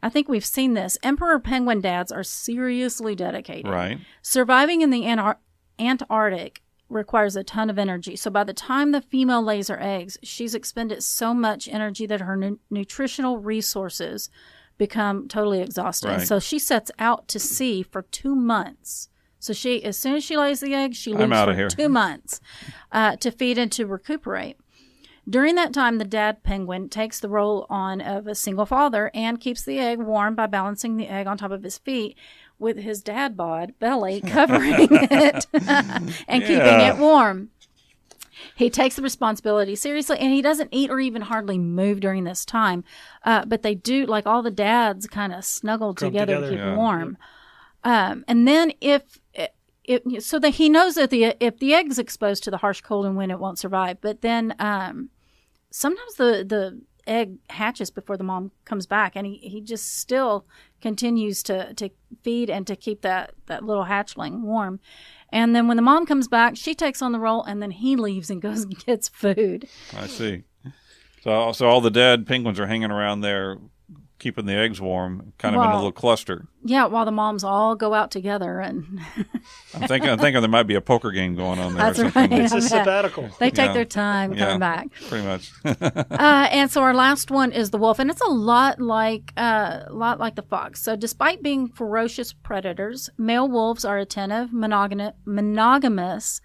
I think we've seen this. Emperor penguin dads are seriously dedicated. Right. Surviving in the Antarctic requires a ton of energy. So by the time the female lays her eggs, she's expended so much energy that her nutritional resources become totally exhausted. Right. So she sets out to sea for 2 months. So as soon as she lays the egg, she leaves for 2 months to feed and to recuperate. During that time, the dad penguin takes the role on of a single father and keeps the egg warm by balancing the egg on top of his feet with his dad bod belly covering it and keeping it warm. He takes the responsibility seriously, and he doesn't eat or even hardly move during this time. But they do, like all the dads, kind of snuggle together to keep warm. And then he knows that if the egg's exposed to the harsh cold and wind, it won't survive. But then sometimes the egg hatches before the mom comes back, and he just still continues to feed and to keep that little hatchling warm. And then when the mom comes back, she takes on the role, and then he leaves and goes and gets food. I see. So all the dead penguins are hanging around there, keeping the eggs warm, kind of in a little cluster. Yeah, while the moms all go out together, and I'm thinking there might be a poker game going on there. That's or something. right. It's a sabbatical. They take their time coming back. Pretty much. And so our last one is the wolf, and it's a lot like the fox. So despite being ferocious predators, male wolves are attentive, monogamous,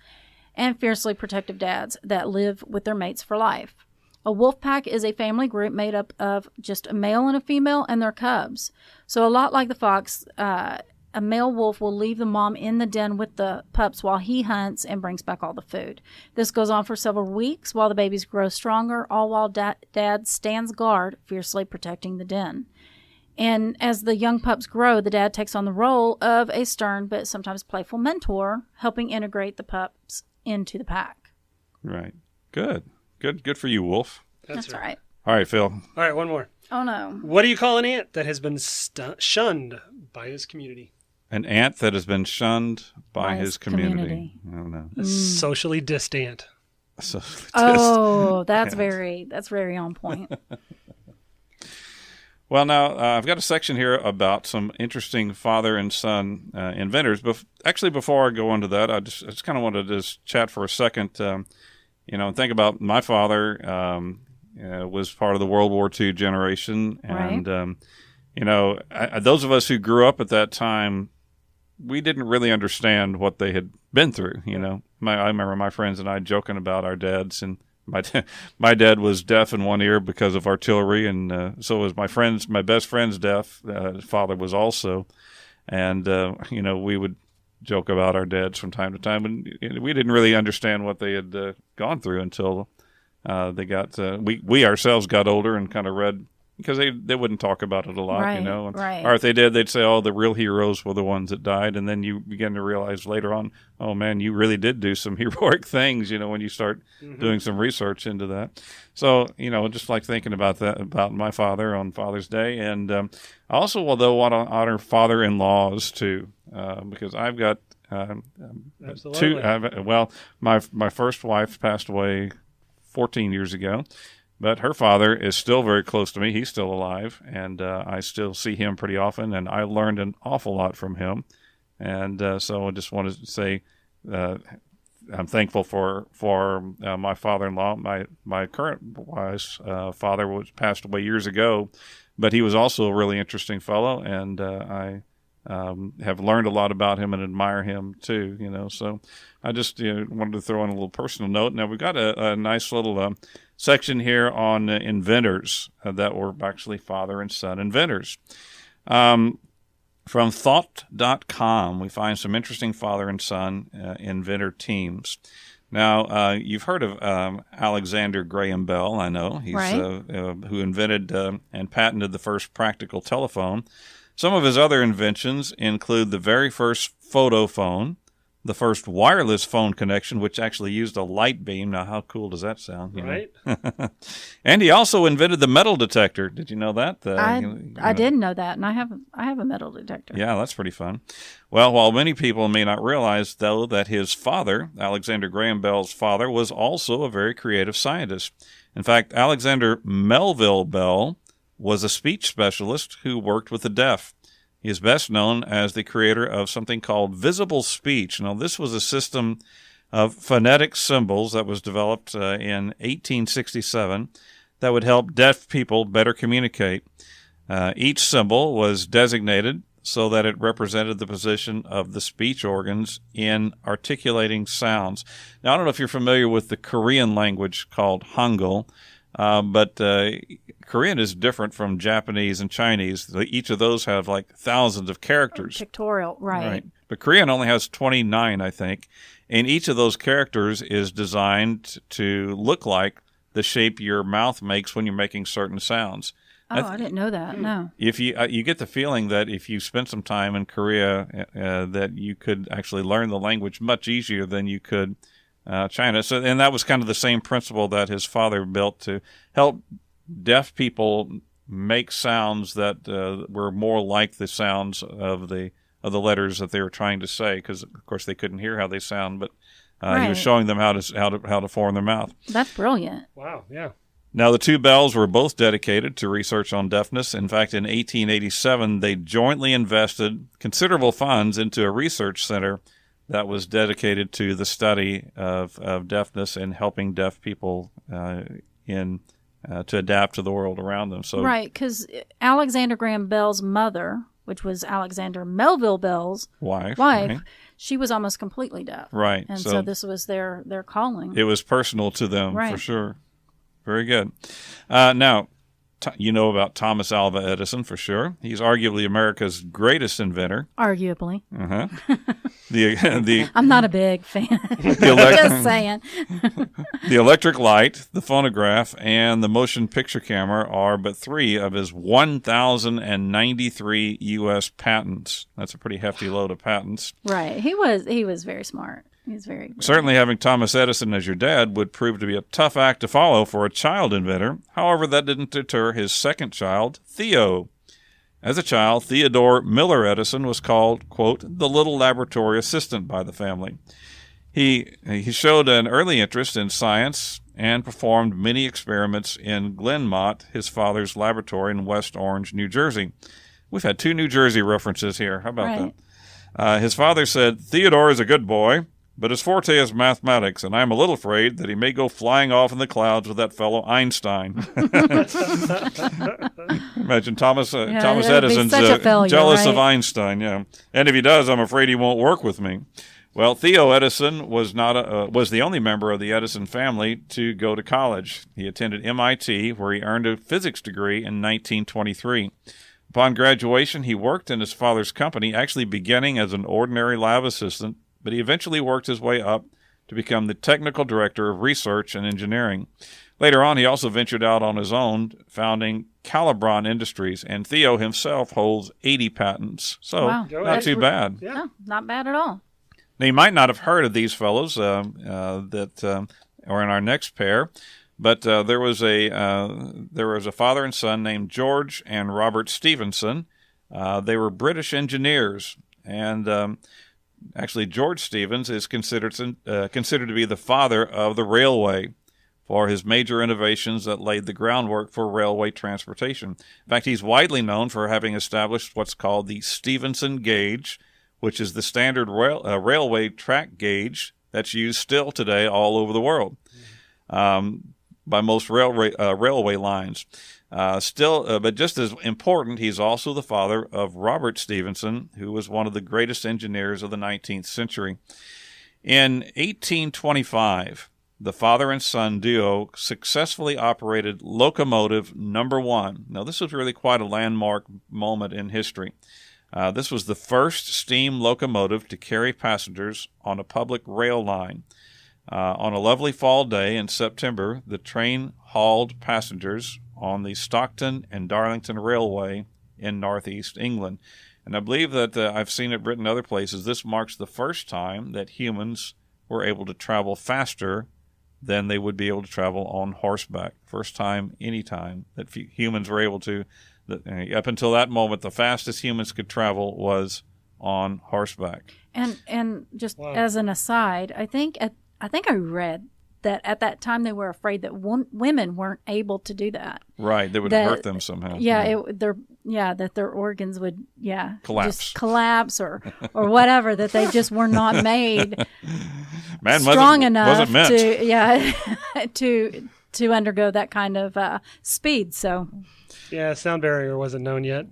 and fiercely protective dads that live with their mates for life. A wolf pack is a family group made up of just a male and a female and their cubs. So a lot like the fox, a male wolf will leave the mom in the den with the pups while he hunts and brings back all the food. This goes on for several weeks while the babies grow stronger, all while dad stands guard, fiercely protecting the den. And as the young pups grow, the dad takes on the role of a stern but sometimes playful mentor, helping integrate the pups into the pack. Right. Good for you, Wolf. That's right. All right, Phil. All right, one more. Oh, no. What do you call an ant that has been shunned by his community? An ant that has been shunned by his community. I don't know. A socially distant. Oh, that's very on point. Well, now, I've got a section here about some interesting father and son inventors. Actually, before I go into that, I just kind of wanted to just chat for a second. Think about my father was part of the World War II generation. And, right. those of us who grew up at that time, we didn't really understand what they had been through. I remember my friends and I joking about our dads, and my dad was deaf in one ear because of artillery, and so was my best friend's deaf. His father was also, and we would joke about our dads from time to time, and we didn't really understand what they had gone through until they got we ourselves got older and kind of read, because they wouldn't talk about it a lot, right, And, right. or if they did, they'd say, "Oh, the real heroes were the ones that died," and then you begin to realize later on, "Oh man, you really did do some heroic things," when you start doing some research into that. So, just like thinking about that about my father on Father's Day, and I also want to honor father-in-laws too, because I've got Absolutely. two. My first wife passed away 14 years ago. But her father is still very close to me. He's still alive, and I still see him pretty often, and I learned an awful lot from him. And so I just wanted to say I'm thankful for my father-in-law. My current wife's father passed away years ago, but he was also a really interesting fellow, and I have learned a lot about him and admire him too. So I just wanted to throw in a little personal note. Now we've got a nice little section here on inventors that were actually father and son inventors. From thought.com, we find some interesting father and son inventor teams. Now, you've heard of Alexander Graham Bell, I know. He's right. Who invented and patented the first practical telephone. Some of his other inventions include the very first photo phone, the first wireless phone connection, which actually used a light beam. Now, how cool does that sound? Right. And he also invented the metal detector. Did you know that? I didn't know that, and I have a metal detector. Yeah, that's pretty fun. Well, while many people may not realize, though, that his father, Alexander Graham Bell's father, was also a very creative scientist. In fact, Alexander Melville Bell was a speech specialist who worked with the deaf. He is best known as the creator of something called visible speech. Now, this was a system of phonetic symbols that was developed in 1867 that would help deaf people better communicate. Each symbol was designated so that it represented the position of the speech organs in articulating sounds. Now, I don't know if you're familiar with the Korean language called Hangul, but Korean is different from Japanese and Chinese. Each of those have like thousands of characters. Pictorial, right. But Korean only has 29, I think. And each of those characters is designed to look like the shape your mouth makes when you're making certain sounds. Oh, I didn't know that, no. If you get the feeling that if you spent some time in Korea, that you could actually learn the language much easier than you could China. So, and that was kind of the same principle that his father built to help deaf people make sounds that were more like the sounds of the letters that they were trying to say, because of course they couldn't hear how they sound, but right. He was showing them how to form their mouth. That's brilliant. Wow, yeah. Now, the two Bells were both dedicated to research on deafness. In fact, in 1887, they jointly invested considerable funds into a research center that was dedicated to the study of deafness and helping deaf people to adapt to the world around them. So, right, because Alexander Graham Bell's mother, which was Alexander Melville Bell's wife, right? She was almost completely deaf. Right. And so this was their calling. It was personal to them, right. For sure. Very good. Now, you know about Thomas Alva Edison for sure. He's arguably America's greatest inventor. Arguably. The I'm not a big fan. Just saying. The electric light, the phonograph, and the motion picture camera are but 3 of his 1,093 U.S. patents. That's a pretty hefty load of patents. Right. He was very smart. He's very Certainly having Thomas Edison as your dad would prove to be a tough act to follow for a child inventor. However, that didn't deter his second child, Theo. As a child, Theodore Miller Edison was called, quote, the little laboratory assistant by the family. He showed an early interest in science and performed many experiments in Glenmont, his father's laboratory in West Orange, New Jersey. We've had 2 New Jersey references here. How about that? His father said, Theodore is a good boy, but his forte is mathematics, and I'm a little afraid that he may go flying off in the clouds with that fellow Einstein. Imagine Thomas Edison's jealous of Einstein, yeah. And if he does, I'm afraid he won't work with me. Well, Theo Edison was the only member of the Edison family to go to college. He attended MIT, where he earned a physics degree in 1923. Upon graduation, he worked in his father's company, actually beginning as an ordinary lab assistant, but he eventually worked his way up to become the technical director of research and engineering. Later on, he also ventured out on his own, founding Calibron Industries, and Theo himself holds 80 patents. So, not too bad. Yeah. No, not bad at all. Now, you might not have heard of these fellows that are in our next pair, but there was a father and son named George and Robert Stephenson. They were British engineers, and actually, George Stevens is considered to be the father of the railway for his major innovations that laid the groundwork for railway transportation. In fact, he's widely known for having established what's called the Stephenson gauge, which is the standard railway track gauge that's used still today all over the world by most railway lines. But just as important, he's also the father of Robert Stephenson, who was one of the greatest engineers of the 19th century. In 1825, the father and son duo successfully operated locomotive number 1. Now, this was really quite a landmark moment in history. This was the first steam locomotive to carry passengers on a public rail line. On a lovely fall day in September, the train hauled passengers on the Stockton and Darlington Railway in northeast England. And I believe that I've seen it written other places. This marks the first time that humans were able to travel faster than they would be able to travel on horseback. First time, any time, that humans were able to. Up until that moment, the fastest humans could travel was on horseback. And just as an aside, I think I read that at that time they were afraid that women weren't able to do that. Right, they would hurt them somehow. Yeah, that their organs would collapse, or whatever, that they just were not made strong enough to undergo that kind of speed. So. Yeah, sound barrier wasn't known yet.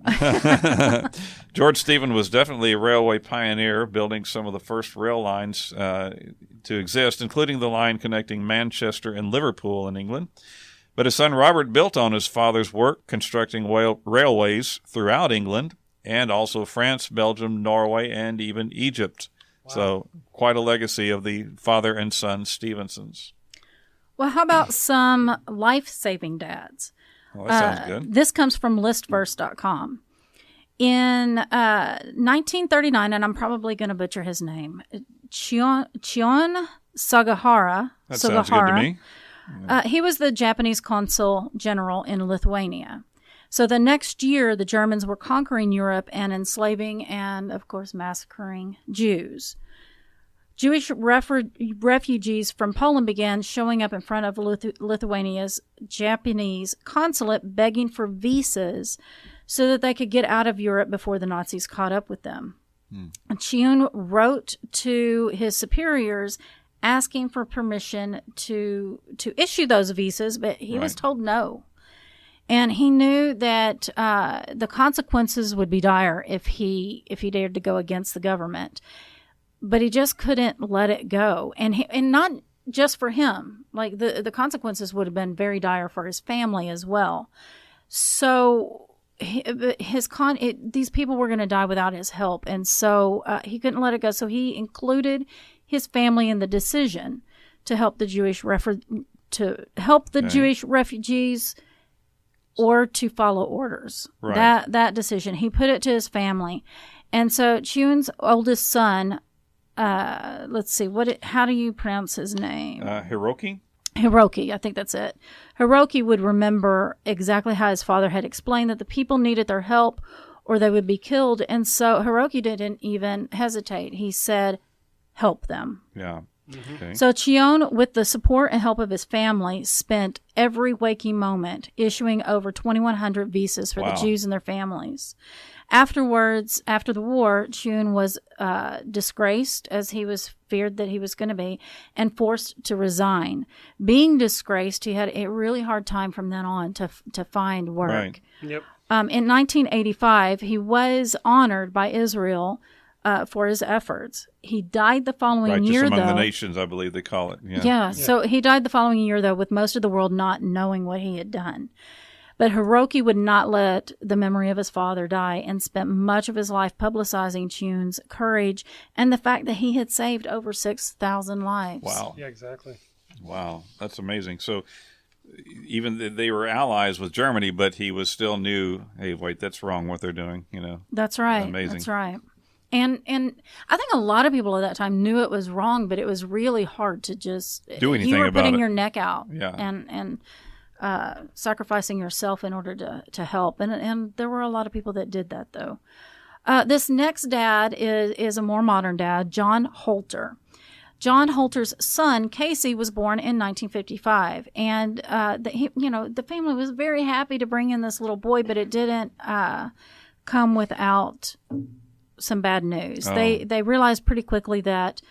George Stephen was definitely a railway pioneer, building some of the first rail lines to exist, including the line connecting Manchester and Liverpool in England. But his son Robert built on his father's work, constructing railways throughout England and also France, Belgium, Norway, and even Egypt. Wow. So quite a legacy of the father and son Stephensons. Well, how about some life-saving dads? Well, that sounds good. This comes from listverse.com. In 1939, and I'm probably going to butcher his name, Chiune Sugihara. That sounds good to me. He was the Japanese consul general in Lithuania. So the next year, the Germans were conquering Europe and enslaving and, of course, massacring Jews. Jewish refugees from Poland began showing up in front of Lithuania's Japanese consulate begging for visas so that they could get out of Europe before the Nazis caught up with them. Chiune wrote to his superiors asking for permission to issue those visas, but he was told no. And he knew that the consequences would be dire if he dared to go against the government. But he just couldn't let it go. And not just for him. Like, the consequences would have been very dire for his family as well. So these people were going to die without his help. And so he couldn't let it go. So he included his family in the decision to help the Jewish Jewish refugees or to follow orders. Right. That decision. He put it to his family. And so Chiune's oldest son, let's see, how do you pronounce his name? Hiroki? Hiroki, I think that's it. Hiroki would remember exactly how his father had explained that the people needed their help or they would be killed. And so Hiroki didn't even hesitate. He said, help them. Yeah. Okay. So Chiune, with the support and help of his family, spent every waking moment issuing over 2,100 visas for the Jews and their families. Afterwards, after the war, Chiune was disgraced, as he was feared that he was going to be, and forced to resign. Being disgraced, he had a really hard time from then on to find work. Right. Yep. In 1985, he was honored by Israel for his efforts. He died the following year, just among though. the nations, I believe they call it. Yeah, so he died the following year, though, with most of the world not knowing what he had done. But Hiroki would not let the memory of his father die and spent much of his life publicizing Chiune's courage and the fact that he had saved over 6,000 lives. Wow. Yeah, exactly. Wow. That's amazing. So even they were allies with Germany, but he was still knew, hey, wait, that's wrong what they're doing, That's right. Amazing. That's right. And I think a lot of people at that time knew it was wrong, but it was really hard to just do anything you were about putting it. your neck out and sacrificing yourself in order to help. And there were a lot of people that did that, though. This next dad is a more modern dad, John Holter. John Holter's son, Casey, was born in 1955. And, the family was very happy to bring in this little boy, but it didn't come without some bad news. Oh. They realized pretty quickly that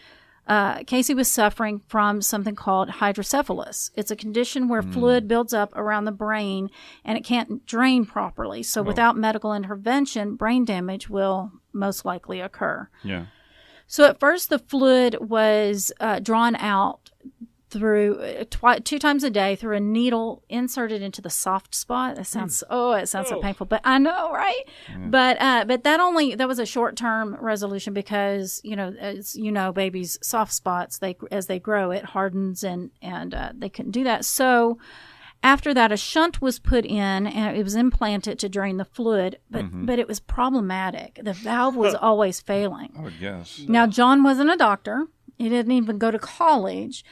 Casey was suffering from something called hydrocephalus. It's a condition where fluid builds up around the brain and it can't drain properly. So without medical intervention, brain damage will most likely occur. Yeah. So at first the fluid was drawn out through 2 times a day through a needle inserted into the soft spot. That sounds so painful, but I know, right? Yeah. But that was a short-term resolution because as babies' soft spots, as they grow, it hardens and they couldn't do that. So after that, a shunt was put in and it was implanted to drain the fluid, but it was problematic. The valve was always failing. Oh, yes. Now John wasn't a doctor. He didn't even go to college.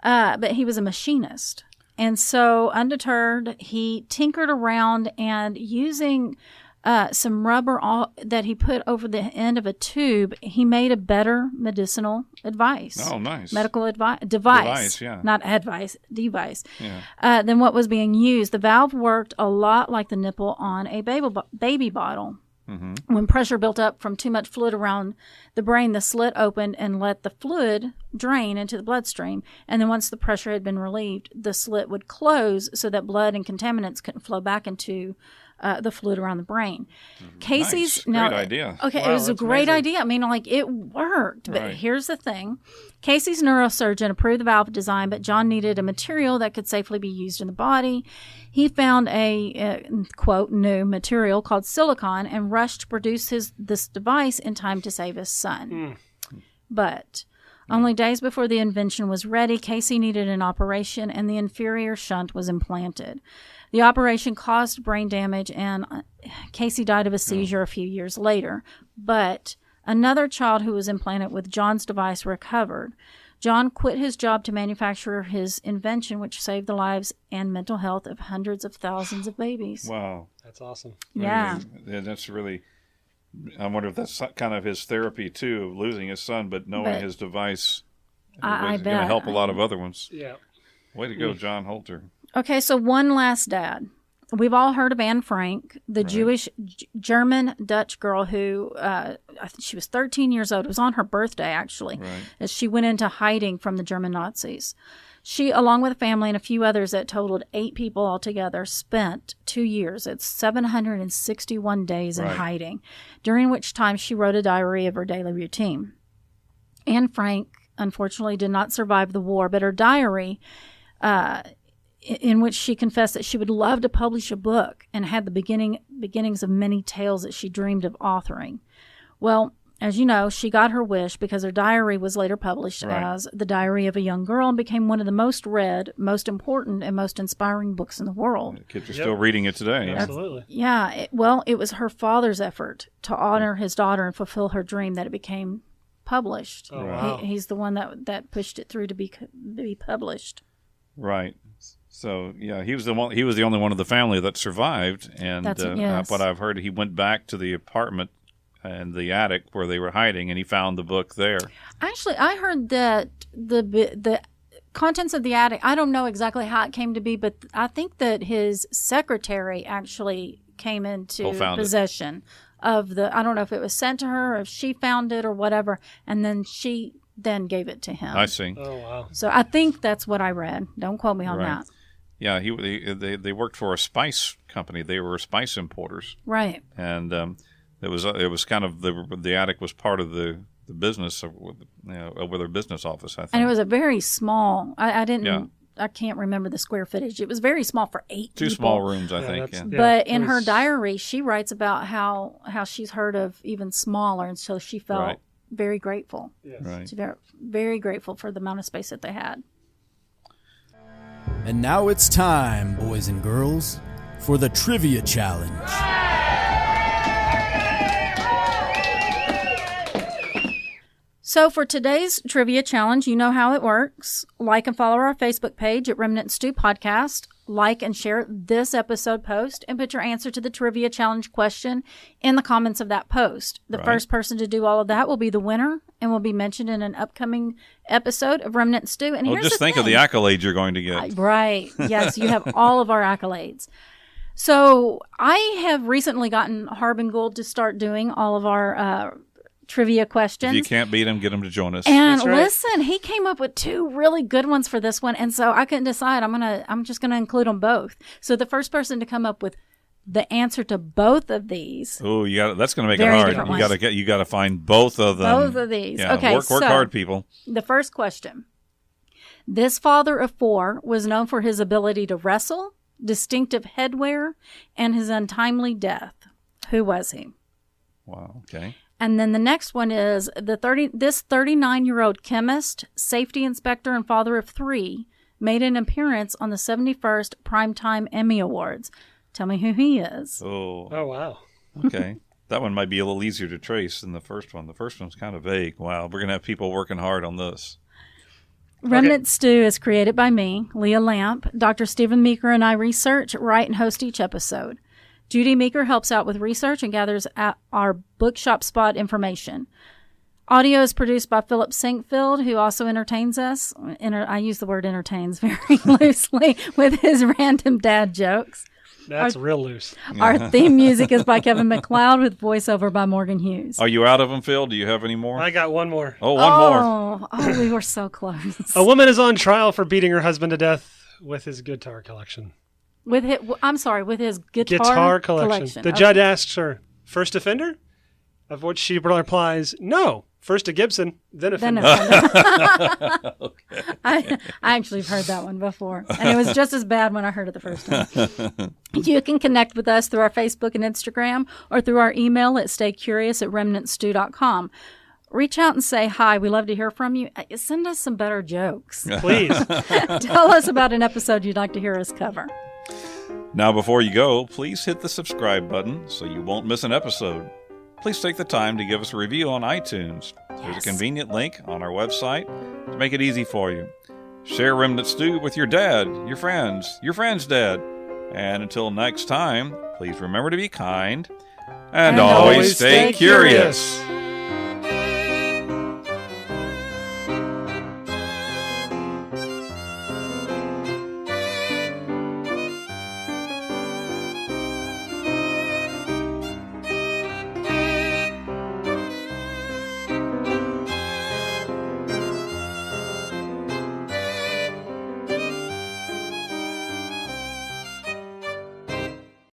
But he was a machinist. And so, undeterred, he tinkered around and using some rubber that he put over the end of a tube, he made a better medicinal device. Oh, nice. Medical device. Device, yeah. Not advice, device. Yeah. Than what was being used. The valve worked a lot like the nipple on a baby bottle. Mm-hmm. When pressure built up from too much fluid around the brain, the slit opened and let the fluid drain into the bloodstream. And then once the pressure had been relieved, the slit would close so that blood and contaminants couldn't flow back into the fluid around the brain. Casey's great idea. Okay, Wow, it was a great amazing. idea. I mean, it worked. But Right. here's the thing. Casey's neurosurgeon approved the valve design, but John needed a material that could safely be used in the body. He found a quote, new material called silicon and rushed to produce this device in time to save his son. But only days before the invention was ready, Casey needed an operation and the inferior shunt was implanted. The operation caused brain damage and Casey died of a seizure a few years later. But another child who was implanted with John's device recovered. John quit his job to manufacture his invention, which saved the lives and mental health of hundreds of thousands of babies. Wow. That's awesome. Yeah. Yeah, that's really, I wonder if that's kind of his therapy too, of losing his son, but knowing his device I It's bet. going to help a lot of other ones. Yeah. Way to go, John Holter. Okay, so one last dad. We've all heard of Anne Frank, the Jewish German-Dutch girl who, I think she was 13 years old. It was on her birthday, actually, as she went into hiding from the German Nazis. She, along with a family and a few others that totaled 8 people altogether, spent 2 years. It's 761 days in hiding, during which time she wrote a diary of her daily routine. Anne Frank, unfortunately, did not survive the war, but her diary, in which she confessed that she would love to publish a book and had the beginnings of many tales that she dreamed of authoring. Well, as you know, she got her wish because her diary was later published as The Diary of a Young Girl and became one of the most read, most important, and most inspiring books in the world. Kids are still reading it today. Absolutely. Yeah, it was her father's effort to honor his daughter and fulfill her dream that it became published. Oh, wow. He's the one that pushed it through to be published. Right. So yeah, he was the only one of the family that survived, and what I've heard, he went back to the apartment and the attic where they were hiding, and he found the book there. Actually, I heard that the contents of the attic, I don't know exactly how it came to be, but I think that his secretary actually came into possession of I don't know if it was sent to her or if she found it or whatever, and then she gave it to him. I see. Oh, wow. So I think that's what I read. Don't quote me on that. Yeah, they worked for a spice company. They were spice importers. Right. And it was kind of the attic was part of the business with their business office, I think. And it was a very small. I can't remember the square footage. It was very small for 8 people. 2 small rooms, I think. Yeah. But in her diary, she writes about how she's heard of even smaller, and so she felt very grateful. Yes. Right. She's very, very grateful for the amount of space that they had. And now it's time, boys and girls, for the Trivia Challenge. So for today's Trivia Challenge, you know how it works. Like and follow our Facebook page at Remnant Stew Podcast. Like and share this episode post and put your answer to the Trivia Challenge question in the comments of that post. The first person to do all of that will be the winner and will be mentioned in an upcoming episode of Remnant Stew. And here's just think of the accolades you're going to get. Right. Yes, you have all of our accolades. So I have recently gotten Harb and Gould to start doing all of our trivia questions. If you can't beat him, get him to join us. And listen, he came up with 2 really good ones for this one, and so I couldn't decide. I'm just gonna include them both. So the first person to come up with the answer to both of these. Oh, that's gonna make it hard. You gotta find both of them. Both of these. Yeah, okay. Work hard, people. The first question. This father of 4 was known for his ability to wrestle, distinctive headwear, and his untimely death. Who was he? Wow. Okay. And then the next one is this 39-year-old chemist, safety inspector, and father of 3 made an appearance on the 71st Primetime Emmy Awards. Tell me who he is. Oh, wow. Okay. That one might be a little easier to trace than the first one. The first one's kind of vague. Wow, we're going to have people working hard on this. Remnant Stew is created by me, Leah Lamp. Dr. Judy Meeker and I research, write, and host each episode. Judy Meeker helps out with research and gathers our bookshop spot information. Audio is produced by Philip Sinquefield, who also entertains us. I use the word entertains very loosely with his random dad jokes. That's real loose. Our theme music is by Kevin MacLeod with voiceover by Morgan Hughes. Are you out of them, Phil? Do you have any more? I got one more. Oh, one more. Oh, we were so close. A woman is on trial for beating her husband to death with his guitar collection. With his guitar collection. The judge asks her, first offender? Of which she replies, no. First a Gibson, then offender. Okay. I actually have heard that one before, and it was just as bad when I heard it the first time. You can connect with us through our Facebook and Instagram or through our email at staycurious@remnantstew.com. Reach out and say hi. We love to hear from you. Send us some better jokes. Please. Tell us about an episode you'd like to hear us cover. Now, before you go, please hit the subscribe button so you won't miss an episode. Please take the time to give us a review on iTunes. There's a convenient link on our website to make it easy for you. Share Remnant Stew with your dad, your friend's dad. And until next time, please remember to be kind and always stay curious.